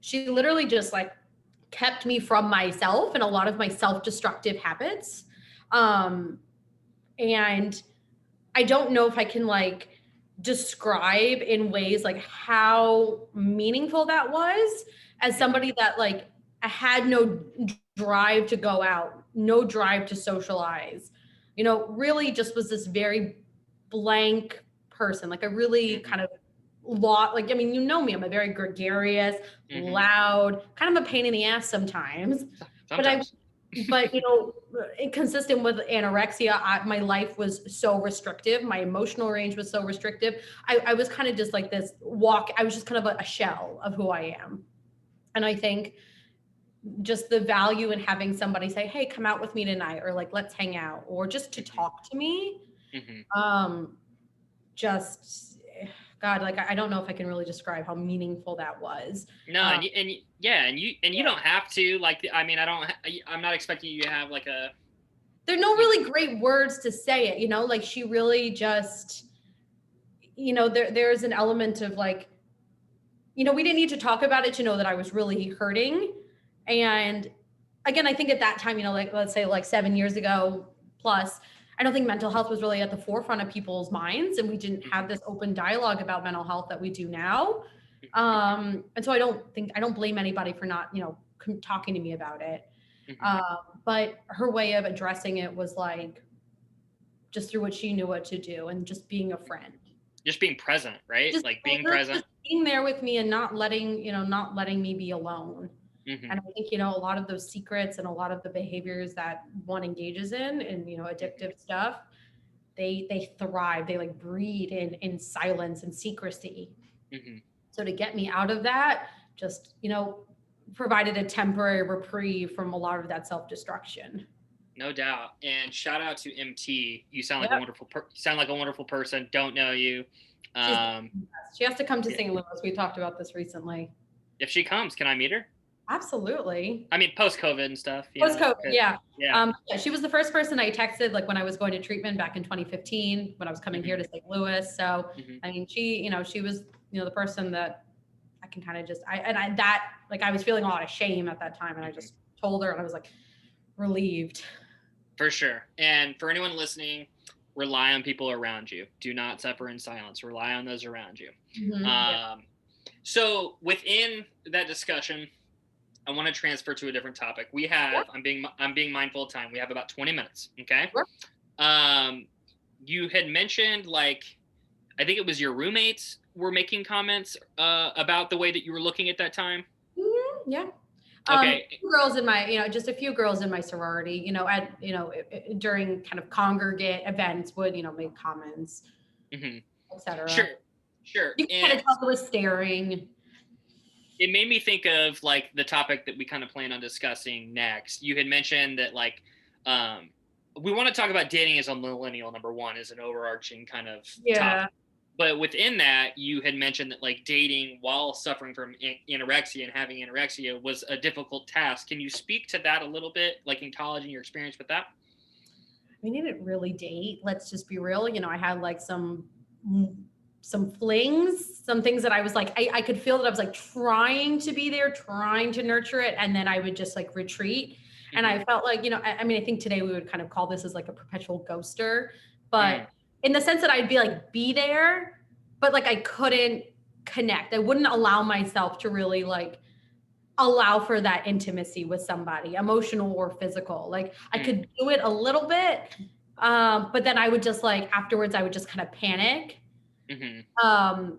She literally just like kept me from myself and a lot of my self-destructive habits. And I don't know if I can like describe in ways like how meaningful that was as somebody that like I had no drive to go out, no drive to socialize, really just was this very blank person. Like I really kind of like, I mean, me, I'm a very gregarious, loud, kind of a pain in the ass sometimes. But consistent with anorexia, my life was so restrictive. My emotional range was so restrictive. I was kind of just like this I was just kind of a shell of who I am. And I think just the value in having somebody say, "Hey, come out with me tonight," or like, "Let's hang out," or just to talk to me. Just God, like I don't know if I can really describe how meaningful that was. No, and you don't have to. Like, I mean, I'm not expecting you to have like a. There are no really great words to say it, like she really just, there's an element of like, we didn't need to talk about it to know that I was really hurting. And again, I think at that time, like, let's say like 7 years ago plus, I don't think mental health was really at the forefront of people's minds, and we didn't have this open dialogue about mental health that we do now. And so I don't blame anybody for not, talking to me about it. Mhm. But her way of addressing it was like just through what she knew what to do and just being a friend. Just being present, right? Just Like being present. just being there with me and not letting me be alone. Mhm. And I think, a lot of those secrets and a lot of the behaviors that one engages in and, addictive stuff, they thrive, they like breed in silence and secrecy. Mhm. So to get me out of that, just, provided a temporary reprieve from a lot of that self-destruction. No doubt. And shout out to MT. You sound like a Yep. wonderful person. Don't know you. She's Um, she has to come to yeah. St. Louis. We talked about this recently. If she comes, can I meet her? Absolutely. I mean, post COVID and stuff, Post COVID, 'cause- yeah. yeah. Yeah, she was the first person I texted, like, when I was going to treatment back in 2015, when I was coming here Mhm. to St. Louis. So, Mhm. I mean, she was, the person that I can kind of just, that, like, I was feeling a lot of shame at that time, and I Mhm. just told her, and I was like relieved. For sure. And for anyone listening, rely on people around you. Do not suffer in silence. Rely on those around you. Yeah. So within that discussion, I want to transfer to a different topic. We Yep. have I'm being mindful of time. We have about 20 minutes. Okay. Sure. Um, you had mentioned, like, I think it was your roommates were making comments about the way that you were looking at that time. Yeah. Okay. Girls in my, just a few girls in my sorority, during kind of congregate events would, make comments, Hmm. etc. Sure. Sure. You can kind And of tell they were staring. it made me think of like the topic that we kind of plan on discussing next. You had mentioned that, like, um, we want to talk about dating as a millennial. Number one is an overarching kind of Yeah. topic, but within that, you had mentioned that, like, dating while suffering from anorexia and having anorexia was a difficult task. Can you speak to that a little bit, like in college and your experience with that? We didn't really date. Let's just be real. I had like some flings, some things that I was like, I could feel that I was like trying to be there, trying to nurture it, and then I would just like retreat. And Mm-hmm. I felt like, I mean, I think today we would kind of call this as like a perpetual ghoster, but Mm. in the sense that I'd be there, but like I couldn't connect. I wouldn't allow myself to really like allow for that intimacy with somebody, emotional or physical. Like I Mm. could do it a little bit, but then I would just like afterwards I would just kind of panic. Mm-hmm. Um,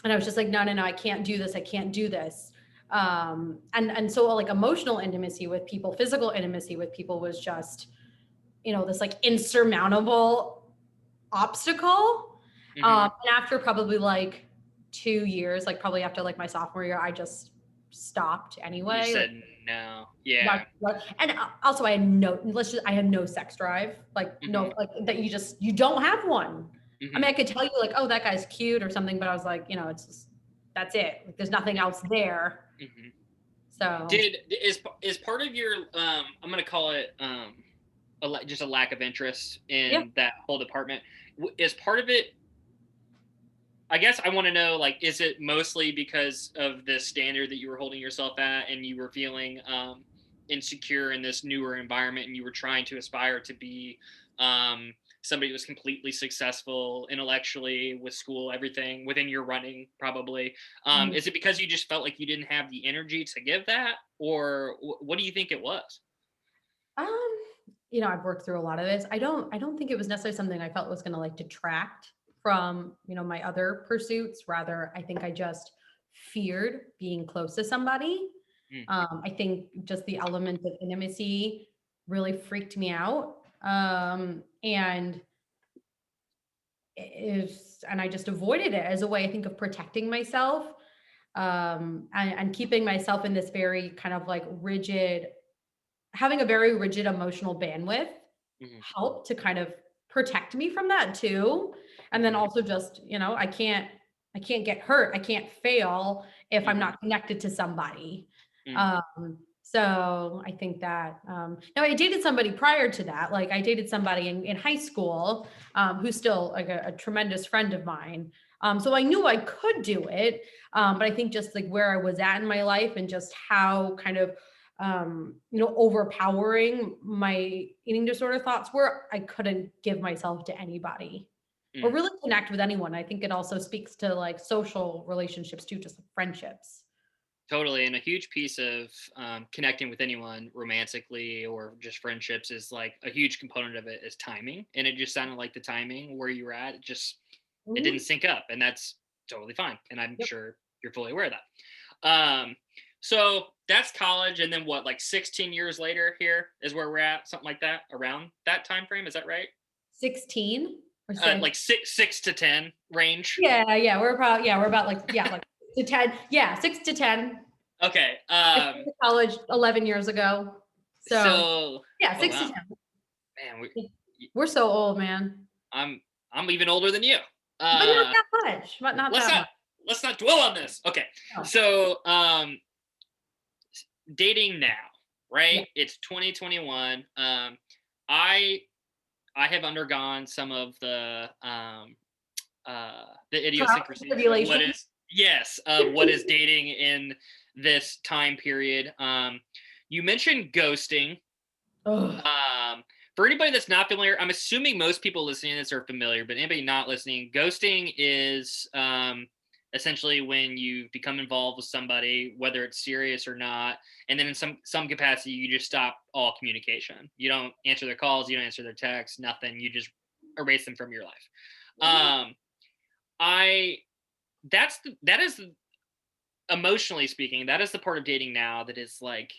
and I was just like, no, no, no, I can't do this. I can't do this. And so like emotional intimacy with people, physical intimacy with people was just, this like insurmountable obstacle. Mm-hmm. And after probably like 2 years, like probably after like my sophomore year, I just stopped You anyway. Like said no. Yeah. and also I had no sex drive, like Mm-hmm. no, like that you don't have one. I mean, Mm-hmm. I could tell you like, oh, that guy's cute or something, but I was like, it's just, that's it. Like, there's nothing else there. Mm-hmm. So Did is part of your I'm gonna call it just a lack of interest yeah. in that whole department? Is part of it? I guess I want to know, like, is it mostly because of the standard that you were holding yourself at, and you were feeling insecure in this newer environment, and you were trying to aspire to be somebody who was completely successful intellectually with school, everything within your running, probably. Mhm. Is it because you just felt like you didn't have the energy to give that, or what do you think it was? Um, I've worked through a lot of this. I don't think it was necessarily something I felt was going to like detract from, my other pursuits. Rather, I think I just feared being close to somebody. Mm, I think just the element of intimacy really freaked me out. And and I just avoided it as a way, I think, of protecting myself, and keeping myself in this very kind of like rigid, having a very rigid emotional bandwidth mhm, helped to kind of protect me from that too. And then mhm, also just, I can't get hurt. I can't fail if I'm mhm, not connected to somebody. mm, So I think that, now I dated somebody prior to that. Like I dated somebody in high school, who's still like a tremendous friend of mine. So I knew I could do it. But I think just like where I was at in my life and just how kind of overpowering my eating disorder thoughts, where I couldn't give myself to anybody or Mm. really connect with anyone. I think it also speaks to like social relationships too, just friendships. Totally, and a huge piece of connecting with anyone romantically or just friendships is like a huge component of it is timing, and it just sounded like the timing where you were at, it didn't Mhm. sync up, and that's totally fine, and I'm Yep. sure you're fully aware of that. So that's college, and then what, like 16 years later, here is where we're at, something like that, around that time frame. Is that right? 16 or say, Like six to 10 range. yeah, we're about like, yeah, like to 10. Yeah, 6 to 10. Okay. I started college 11 years ago. So So, yeah, oh six to wow, 10. man, We're so old, man. I'm I'm even older than you. But not Uh, that much. But not let's that not much. let's not dwell on this. Okay, No. so dating now, right? Yeah. It's 2021. I I have undergone some of the Trials and idiosyncrasies of what tribulations. is, yes, of what is dating in this time period. You mentioned ghosting. Ugh. Um, for anybody that's not familiar, I'm assuming most people listening to this are familiar, but anybody not listening, ghosting is essentially when you become involved with somebody, whether it's serious or not, and then in some capacity, you just stop all communication. You don't answer their calls, you don't answer their texts, nothing. You just erase them from your life. Um, I that is emotionally speaking, that is the part of dating now that is like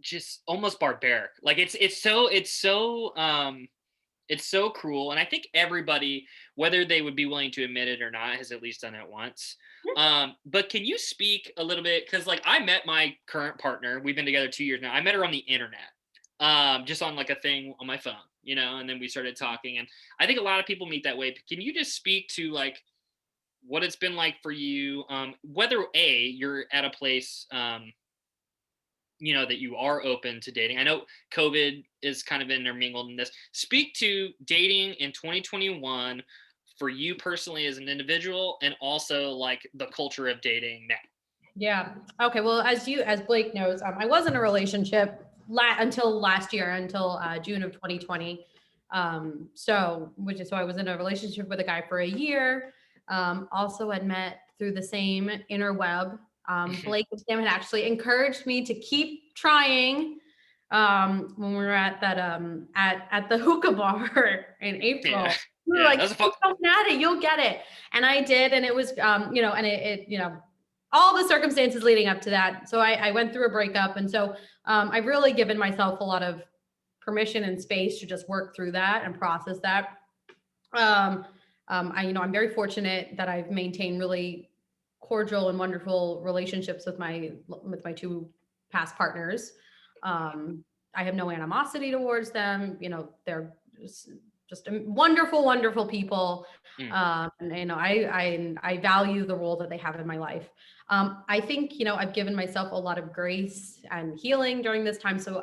just almost barbaric. Like it's so cruel, and I think everybody, whether they would be willing to admit it or not, has at least done it once. But can you speak a little bit, because like I met my current partner, we've been together 2 years now. I met her on the internet, just on like a thing on my phone, and then we started talking. And I think a lot of people meet that way. But can you just speak to like what it's been like for you, whether you're at a place, that you are open to dating. I know COVID is kind of intermingled in this. Speak to dating in 2021 for you personally as an individual, and also like the culture of dating now. Yeah. Okay. Well, as Blake knows, I was in a relationship until last year, until June of 2020. So I was in a relationship with a guy for a year. Also had met through the same interweb. Blake and Sam had actually encouraged me to keep trying when we were at that at the hookah bar in Yeah, April. We were yeah, like, that's a keep going at it, you'll get it. And I did, and it was and all the circumstances leading up to that. So I went through a breakup. And so I've really given myself a lot of permission and space to just work through that and process that. I'm very fortunate that I've maintained really cordial and wonderful relationships with my two past partners. I have no animosity towards them. They're just wonderful, wonderful people. Mm, And I value the role that they have in my life. I think I've given myself a lot of grace and healing during this time. So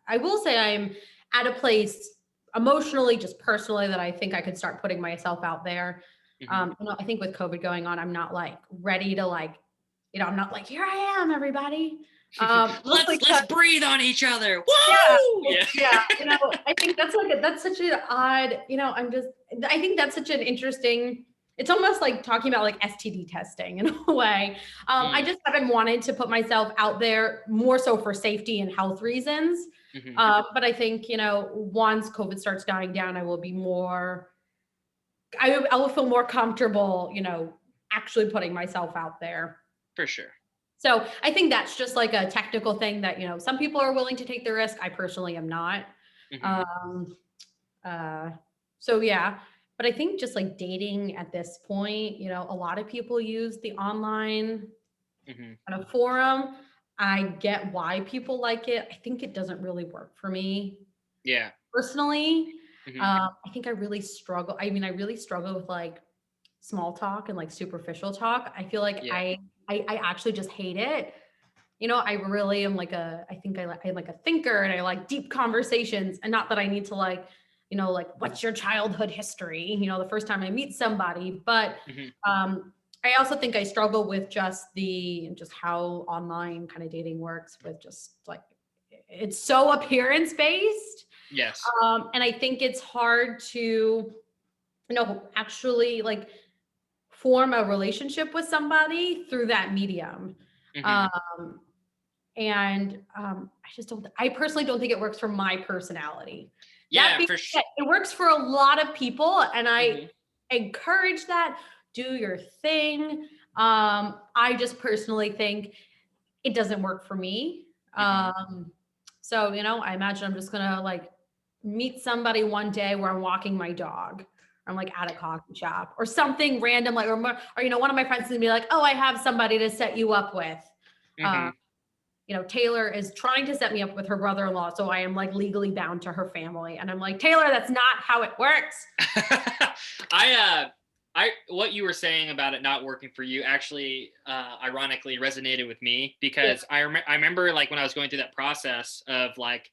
I will say I'm at a place emotionally, just personally, that I think I could start putting myself out there. mhm. I think with COVID going on, I'm not like ready to I'm not like, here I am, everybody. Mostly Let's breathe on each other. yeah, Woo! Yeah. yeah. I think that's such an odd, I think that's such an interesting, it's almost like talking about like STD testing in a way. I Mm, just haven't wanted to put myself out there more so for safety and health reasons. mhm, But I think, once COVID starts dying down, I will feel more comfortable, actually putting myself out there. for sure. So I think that's just like a technical thing that, some people are willing to take the risk. I personally am not. Mhm, Um, uh, so yeah, but I think just like dating at this point, a lot of people use the online mhm. kind of forum. I get why people like it. I think it doesn't really work for me Yeah. personally. Mhm. I think I really struggle. I mean, I really struggle with like small talk and like superficial talk. I feel like Yeah. I actually just hate it. I really am I think I'm like a thinker, and I like deep conversations, and not that I need to like what's your childhood history, the first time I meet somebody, but Mhm. um I also think I struggle with just how online kind of dating works with just like, it's so appearance based. Yes. And I think it's hard to, actually like form a relationship with somebody through that medium. Hmm. Um, and I personally don't think it works for my personality. That Yeah, being for sure. said, it works for a lot of people, and I Hmm. encourage that. Do your thing. I just personally think it doesn't work for me. Hmm. So, I imagine I'm just gonna like meet somebody one day where I'm walking my dog. I'm like at a coffee shop or something random, like, or one of my friends is gonna be like, oh, I have somebody to set you up with. Uh, Hmm. Taylor is trying to set me up with her brother-in-law. So I am like legally bound to her family. And I'm like, Taylor, that's not how it works. What you were saying about it not working for you actually, ironically resonated with me Yeah. because I remember like when I was going through that process of like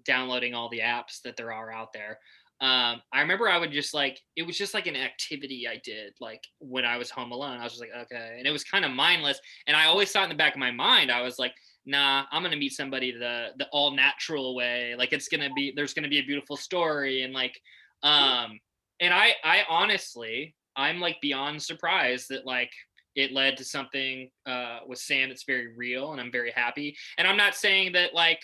downloading all the apps that there are out there. I remember I would just like, it was just like an activity I did like when I was home alone. I was just like, okay. And it was kind of mindless. And I always thought in the back of my mind, I was like, nah, I'm gonna meet somebody the all natural way. Like there's gonna be a beautiful story. And like, and I honestly, I'm like beyond surprised that like it led to something with Sam that's very real, and I'm very happy. And I'm not saying that like,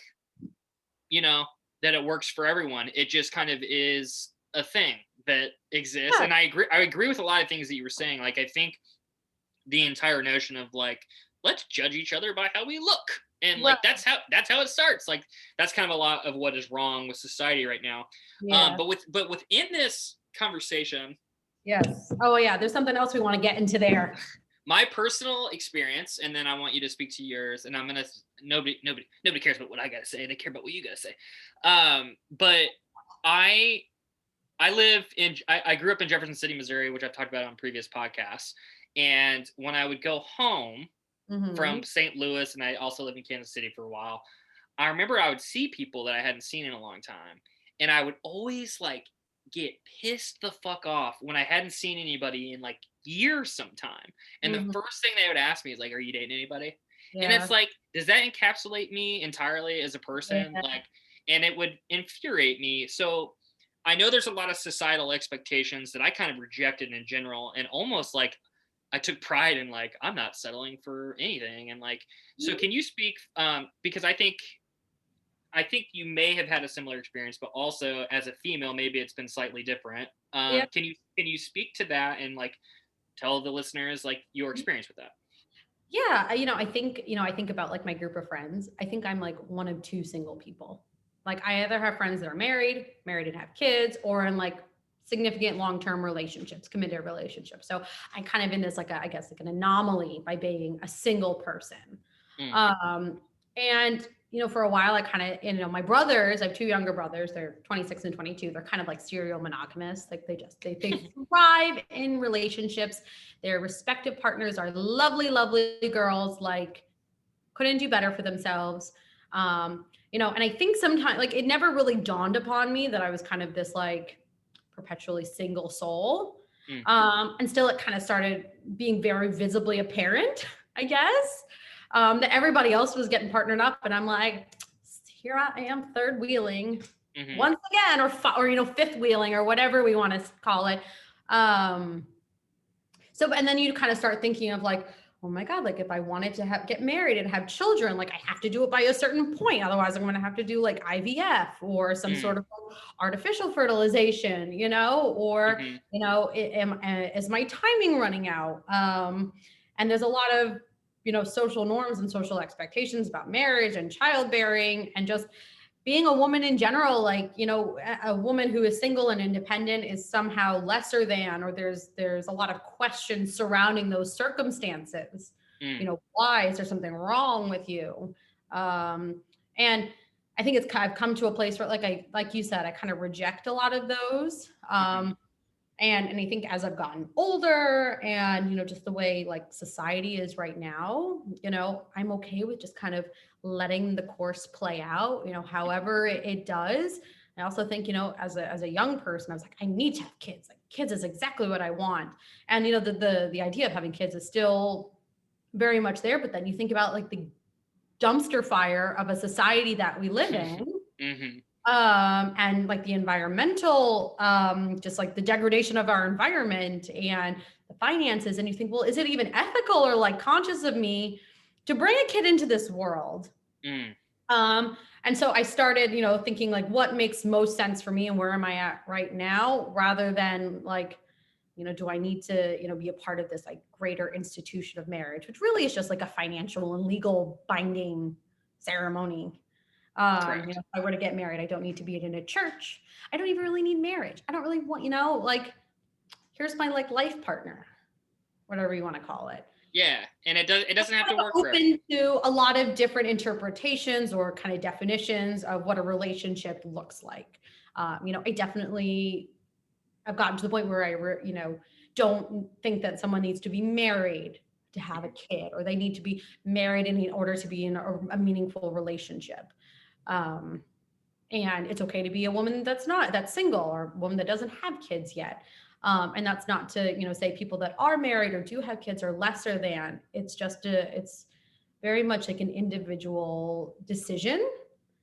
you know, that it works for everyone. It just kind of is a thing that exists. Yeah. And I agree with a lot of things that you were saying. Like I think the entire notion of like, let's judge each other by how we look. And Right. like that's how it starts. Like that's kind of a lot of what is wrong with society right now. Yeah. But within this conversation, Yes. Oh yeah. There's something else we want to get into there. my personal experience, and then I want you to speak to yours, and I'm gonna nobody cares about what I gotta say. They care about what you gotta say. But I I grew up in Jefferson City, Missouri, which I've talked about on previous podcasts. And when I would go home Mm-hmm. from St. Louis, and I also lived in Kansas City for a while, I remember I would see people that I hadn't seen in a long time, and I would always like get pissed the fuck off when I hadn't seen anybody in like years sometime. And the Mm-hmm. first thing they would ask me is like, "Are you dating anybody?" And Yeah. it's like, does that encapsulate me entirely as a person? Yeah. Like, and it would infuriate me. So I know there's a lot of societal expectations that I kind of rejected in general, and almost like I took pride in like I'm not settling for anything. And like, so can you speak, because I think you may have had a similar experience, but also as a female, maybe it's been slightly different. Yeah. Can you speak to that and like tell the listeners like your experience with that? Yeah, I think about like my group of friends. I think I'm like one of two single people. Like I either have friends that are married and have kids, or in like significant long-term relationships, committed relationships. So I'm kind of in this like I guess like an anomaly by being a single person. Mm, Um, and for a while, I kind of, my brothers, I have two younger brothers, they're 26 and 22. They're kind of like serial monogamous. Like they thrive in relationships. Their respective partners are lovely, lovely girls, like couldn't do better for themselves. And I think sometimes like it never really dawned upon me that I was kind of this like perpetually single soul. mm, Until it kind of started being very visibly apparent, I guess, that everybody else was getting partnered up. And I'm like, here I am third wheeling mm-hmm, once again, or fifth wheeling or whatever we want to call it. Um, and then you kind of start thinking of like, oh my God, like if I wanted to get married and have children, like I have to do it by a certain point. Otherwise I'm going to have to do like IVF or some mm, sort of artificial fertilization, or, mm-hmm, is my timing running out? And there's a lot of, social norms and social expectations about marriage and childbearing and just being a woman in general, like, a woman who is single and independent is somehow lesser than, or there's a lot of questions surrounding those circumstances. mm, Why is there something wrong with you? And I think I've come to a place where like you said, I kind of reject a lot of those. mm-hmm, And I think as I've gotten older and, just the way like society is right now, I'm okay with just kind of letting the course play out, however it does. I also think, as a young person, I was like, I need to have kids. Like kids is exactly what I want. And, the idea of having kids is still very much there. But then you think about like the dumpster fire of a society that we live in. Mm-hmm. And like the environmental, just like the degradation of our environment and the finances. And you think, well, is it even ethical or like conscious of me to bring a kid into this world? Mm. And so I started, thinking like what makes most sense for me and where am I at right now, rather than like, do I need to, be a part of this like greater institution of marriage, which really is just like a financial and legal binding ceremony. If I were to get married, I don't need to be in a church. I don't even really need marriage. I don't really want, like, here's my like life partner, whatever you want to call it. Yeah. And it doesn't have to work for open to a lot of different interpretations or kind of definitions of what a relationship looks like. I definitely I've gotten to the point where I don't think that someone needs to be married to have a kid, or they need to be married in order to be in a meaningful relationship. And it's okay to be a woman that's single, or a woman that doesn't have kids yet. And that's not to, say people that are married or do have kids are lesser than. It's just it's very much like an individual decision.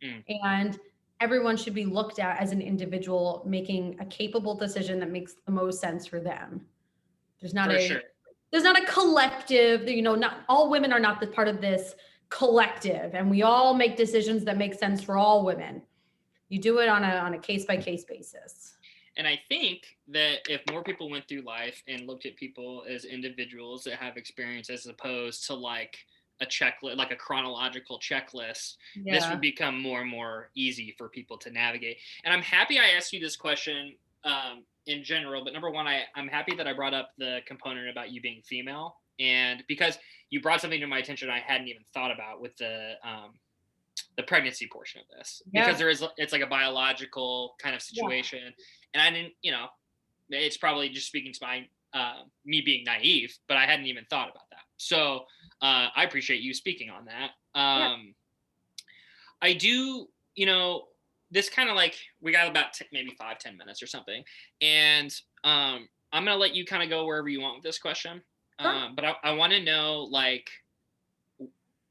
And everyone should be looked at as an individual making a capable decision that makes the most sense for them. There's not a collective, not all women are not the part of this collective, and we all make decisions that make sense for all women. You do it on a case-by-case basis. And I think that if more people went through life and looked at people as individuals that have experience, as opposed to like a checklist, like a chronological checklist, this would become more and more easy for people to navigate. And I'm happy I asked you this question in general, but number one, I'm happy that I brought up the component about you being female, and because you brought something to my attention I hadn't even thought about with the pregnancy portion of this, because it's like a biological kind of situation. And I didn't, it's probably just speaking to my me being naive, but I hadn't even thought about that. So I appreciate you speaking on that. I do, this kind of like, we got about maybe 5-10 minutes or something. And I'm going to let you kind of go wherever you want with this question. But I want to know, like,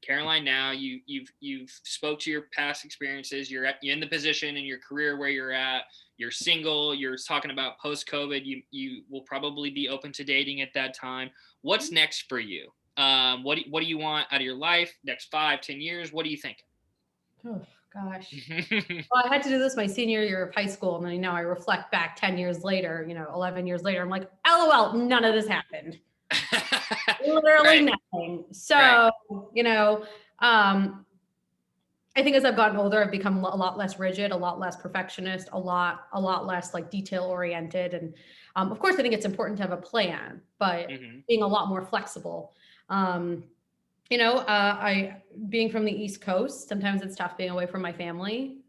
Caroline, now you've spoke to your past experiences. You're in the position in your career where you're at. You're single. You're talking about post-COVID. You will probably be open to dating at that time. What's next for you? What do you want out of your life? Next 5-10 years? What do you think? Oh gosh. Well, I had to do this my senior year of high school, and then I reflect back 10 years later. 11 years later, I'm like, LOL, none of this happened. Literally nothing. So, I think as I've gotten older, I've become a lot less rigid, a lot less perfectionist, a lot less like detail oriented. And of course, I think it's important to have a plan, but being a lot more flexible. I being from the East Coast, sometimes it's tough being away from my family.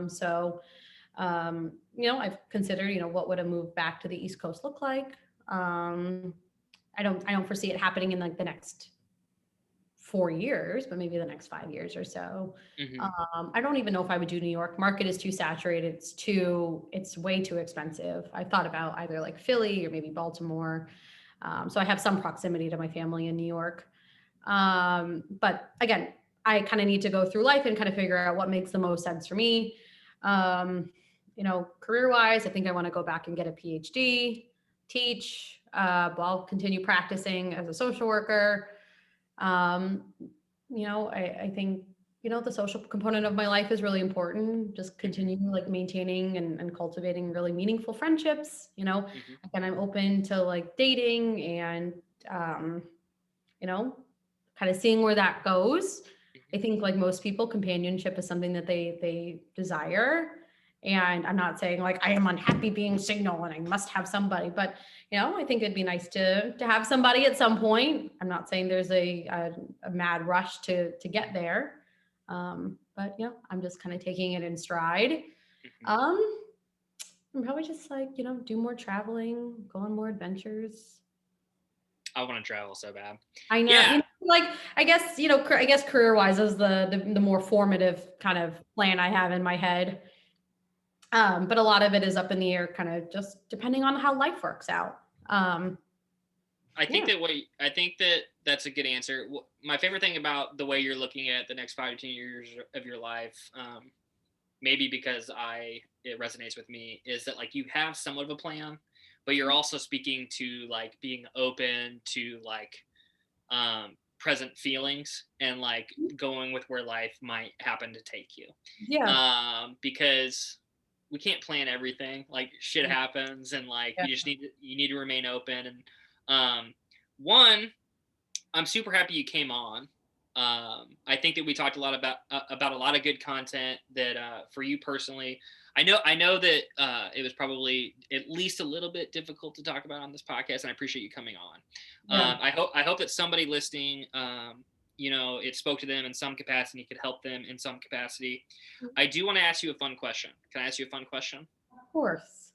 So I've considered, what would a move back to the East Coast look like? I don't foresee it happening in like the next 4 years, but maybe the next 5 years or so. I don't even know if I would do New York. Market is too saturated. It's way too expensive. I thought about either like Philly or maybe Baltimore. So I have some proximity to my family in New York. But again, I kind of need to go through life and kind of figure out what makes the most sense for me. Career-wise, I think I want to go back and get a PhD, teach. I'll continue practicing as a social worker. I think, the social component of my life is really important. Just continue like maintaining and cultivating really meaningful friendships. Again, I'm open to like dating and, kind of seeing where that goes. I think like most people, companionship is something that they desire. And I'm not saying like I am unhappy being single and I must have somebody, but I think it'd be nice to have somebody at some point. I'm not saying there's a mad rush to get there, but I'm just kind of taking it in stride. I'm probably just like do more traveling, go on more adventures. I want to travel so bad. I know. Yeah. I guess career-wise is the more formative kind of plan I have in my head. But a lot of it is up in the air, kind of just depending on how life works out. I think Yeah. I think that that's a good answer. My favorite thing about the way you're looking at the next 5 to 10 years of your life, maybe because it resonates with me, is that like you have somewhat of a plan, but you're also speaking to like being open to like present feelings and like going with where life might happen to take you. Yeah. Because we can't plan everything. Like shit happens, and like Yeah. you need to remain open. And one, I'm super happy you came on. I think that we talked a lot about a lot of good content that for you personally. I know that it was probably at least a little bit difficult to talk about on this podcast, and I appreciate you coming on. Yeah. I hope that somebody listening, it spoke to them in some capacity, could help them in some capacity. I do want to ask you a fun question. Can I ask you a fun question? Of course.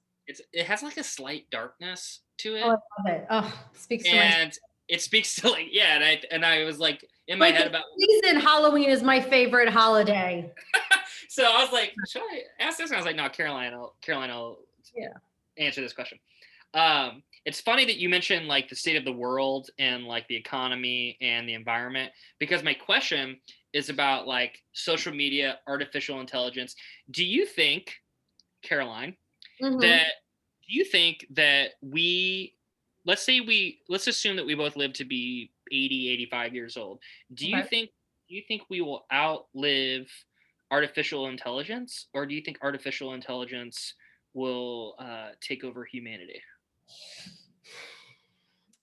It has like a slight darkness to Oh, I it, love it. Oh, speaks to my and it speaks to like, yeah, and I was like in my like head the about. reason Halloween is my favorite holiday. So I was like, should I ask this? And I was like, no, Caroline will Yeah. answer this question. It's funny that you mentioned like the state of the world and like the economy and the environment, because my question is about like social media, artificial intelligence. Do you think, Caroline, Mm-hmm. that do you think that let's assume that we both live to be 80, 85 years old. Okay. Do you think we will outlive artificial intelligence, or do you think artificial intelligence will take over humanity?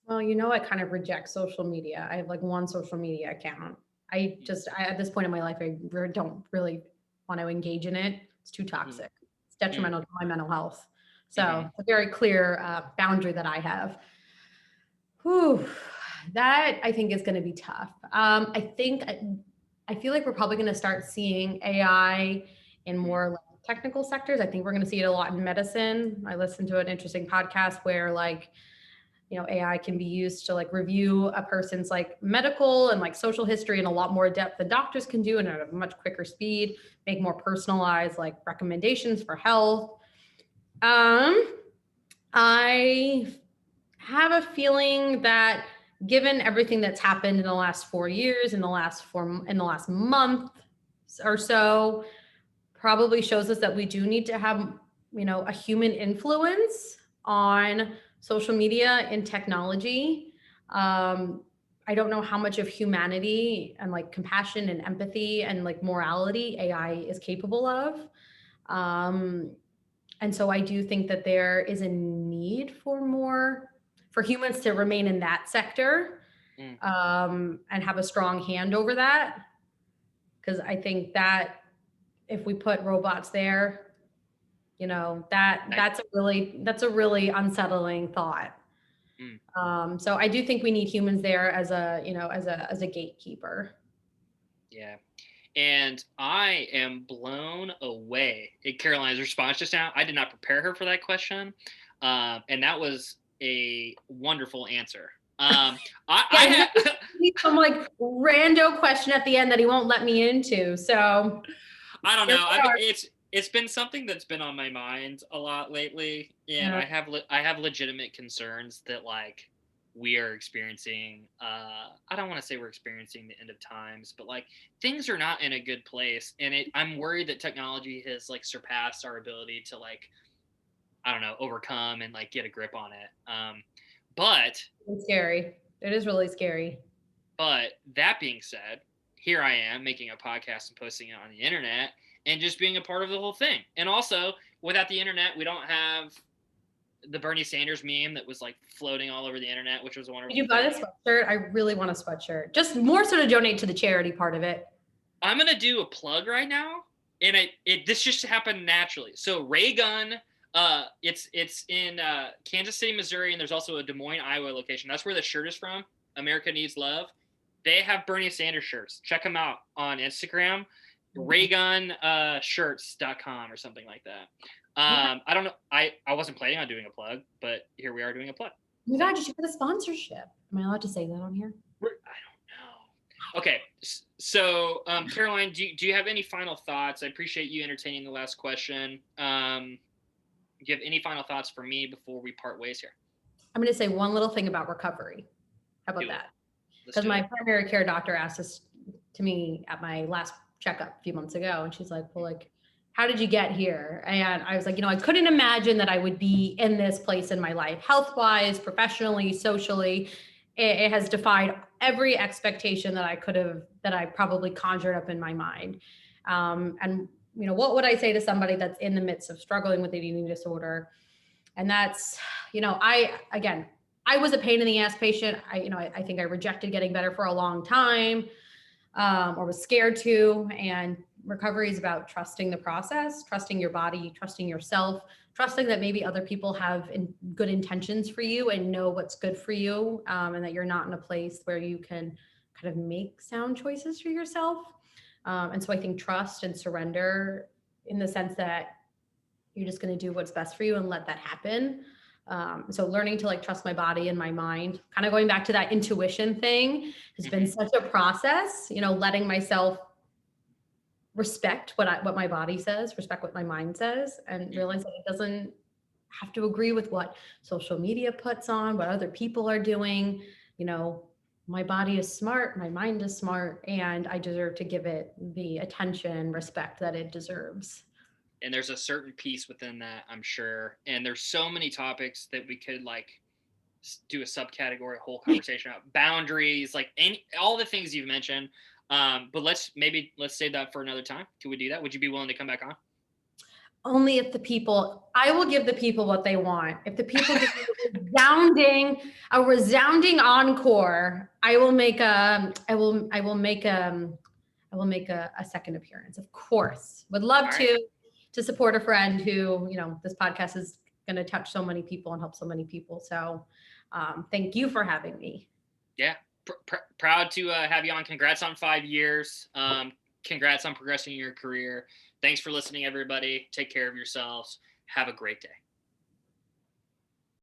Well, I kind of reject social media. I have like one social media account. At this point in my life, don't really want to engage in it. It's too Mm, toxic. It's mm, detrimental to my mental health. So mhm, it's a very clear boundary that I have. Whew, that I think is going to be tough. I feel like we're probably going to start seeing AI in mm, more like technical sectors. I think we're going to see it a lot in medicine. I listened to an interesting podcast where like AI can be used to like review a person's like medical and like social history in a lot more depth than doctors can do, and at a much quicker speed, make more personalized like recommendations for health. um I have a feeling that given everything that's happened in the last 4 years, in the last month or so, probably shows us that we do need to have, a human influence on social media and technology. I don't know how much of humanity and like compassion and empathy and like morality AI is capable of. Um, and so I do think that there is a need for humans to remain in that sector, mm. and have a strong hand over that. Because I think that if we put robots there, I, that's a really unsettling thought. mm, So I do think we need humans there as a gatekeeper. yeah. And I am blown away at Caroline's response just now. I did not prepare her for that question. And that was a wonderful answer. Yeah, I he's have, gonna need some like rando question at the end that he won't let me into. So I don't here know. we are. It's been something that's been on my mind a lot lately, and Yeah. I have legitimate concerns that like we are experiencing. I don't want to say we're experiencing the end of times, but like things are not in a good place, and I'm worried that technology has like surpassed our ability to like, I don't know, overcome and like get a grip on it. But It's scary. It is really scary. But that being said, here I am making a podcast and posting it on the internet and just being a part of the whole thing. And also, without the internet, we don't have the Bernie Sanders meme that was like floating all over the internet, which was a Did wonderful you buy thing. the sweatshirt? I really want a sweatshirt. Just more so to donate to the charity part of it. I'm gonna do a plug right now, and this just happened naturally. So Ray Gun, it's in Kansas City, Missouri, and there's also a Des Moines, Iowa location. That's where the shirt is from. America Needs Love. They have Bernie Sanders shirts. Check them out on Instagram, raygunshirts.com or something like that. I don't know. I wasn't planning on doing a plug, but here we are doing a plug. Oh my So God, you should get a sponsorship. Am I allowed to say that on here? I don't know. Okay. So, Caroline, do you have any final thoughts? I appreciate you entertaining the last question. Do you have any final thoughts for me before we part ways here? I'm going to say one little thing about recovery. How about Do it. that? Let's Because do my it. primary care doctor asked this to me at my last checkup a few months ago. And she's like, well, like, how did you get here? And I was like, I couldn't imagine that I would be in this place in my life, health-wise, professionally, socially. It has defied every expectation that I probably conjured up in my mind. And what would I say to somebody that's in the midst of struggling with an eating disorder? And that's, I was a pain in the ass patient. I think I rejected getting better for a long time, or was scared to. And recovery is about trusting the process, trusting your body, trusting yourself, trusting that maybe other people have good intentions for you and know what's good for you, and that you're not in a place where you can kind of make sound choices for yourself. And so I think trust and surrender, in the sense that you're just going to do what's best for you and let that happen. So learning to like trust my body and my mind, kind of going back to that intuition thing, has been such a process, letting myself respect what my body says, respect what my mind says, and realize that it doesn't have to agree with what social media puts on, what other people are doing. My body is smart, my mind is smart, and I deserve to give it the attention, respect that it deserves. And there's a certain piece within that, I'm sure. And there's so many topics that we could like do a subcategory, a whole conversation about boundaries, like all the things you've mentioned. But let's save that for another time. Can we do that? Would you be willing to come back on? Only if I will give the people what they want. If the people give me a resounding encore, I will make a second appearance. Of course, would love to support a friend who, this podcast is going to touch so many people and help so many people. So thank you for having me. Yeah. Proud to have you on. Congrats on 5 years. Congrats on progressing your career. Thanks for listening, everybody. Take care of yourselves. Have a great day.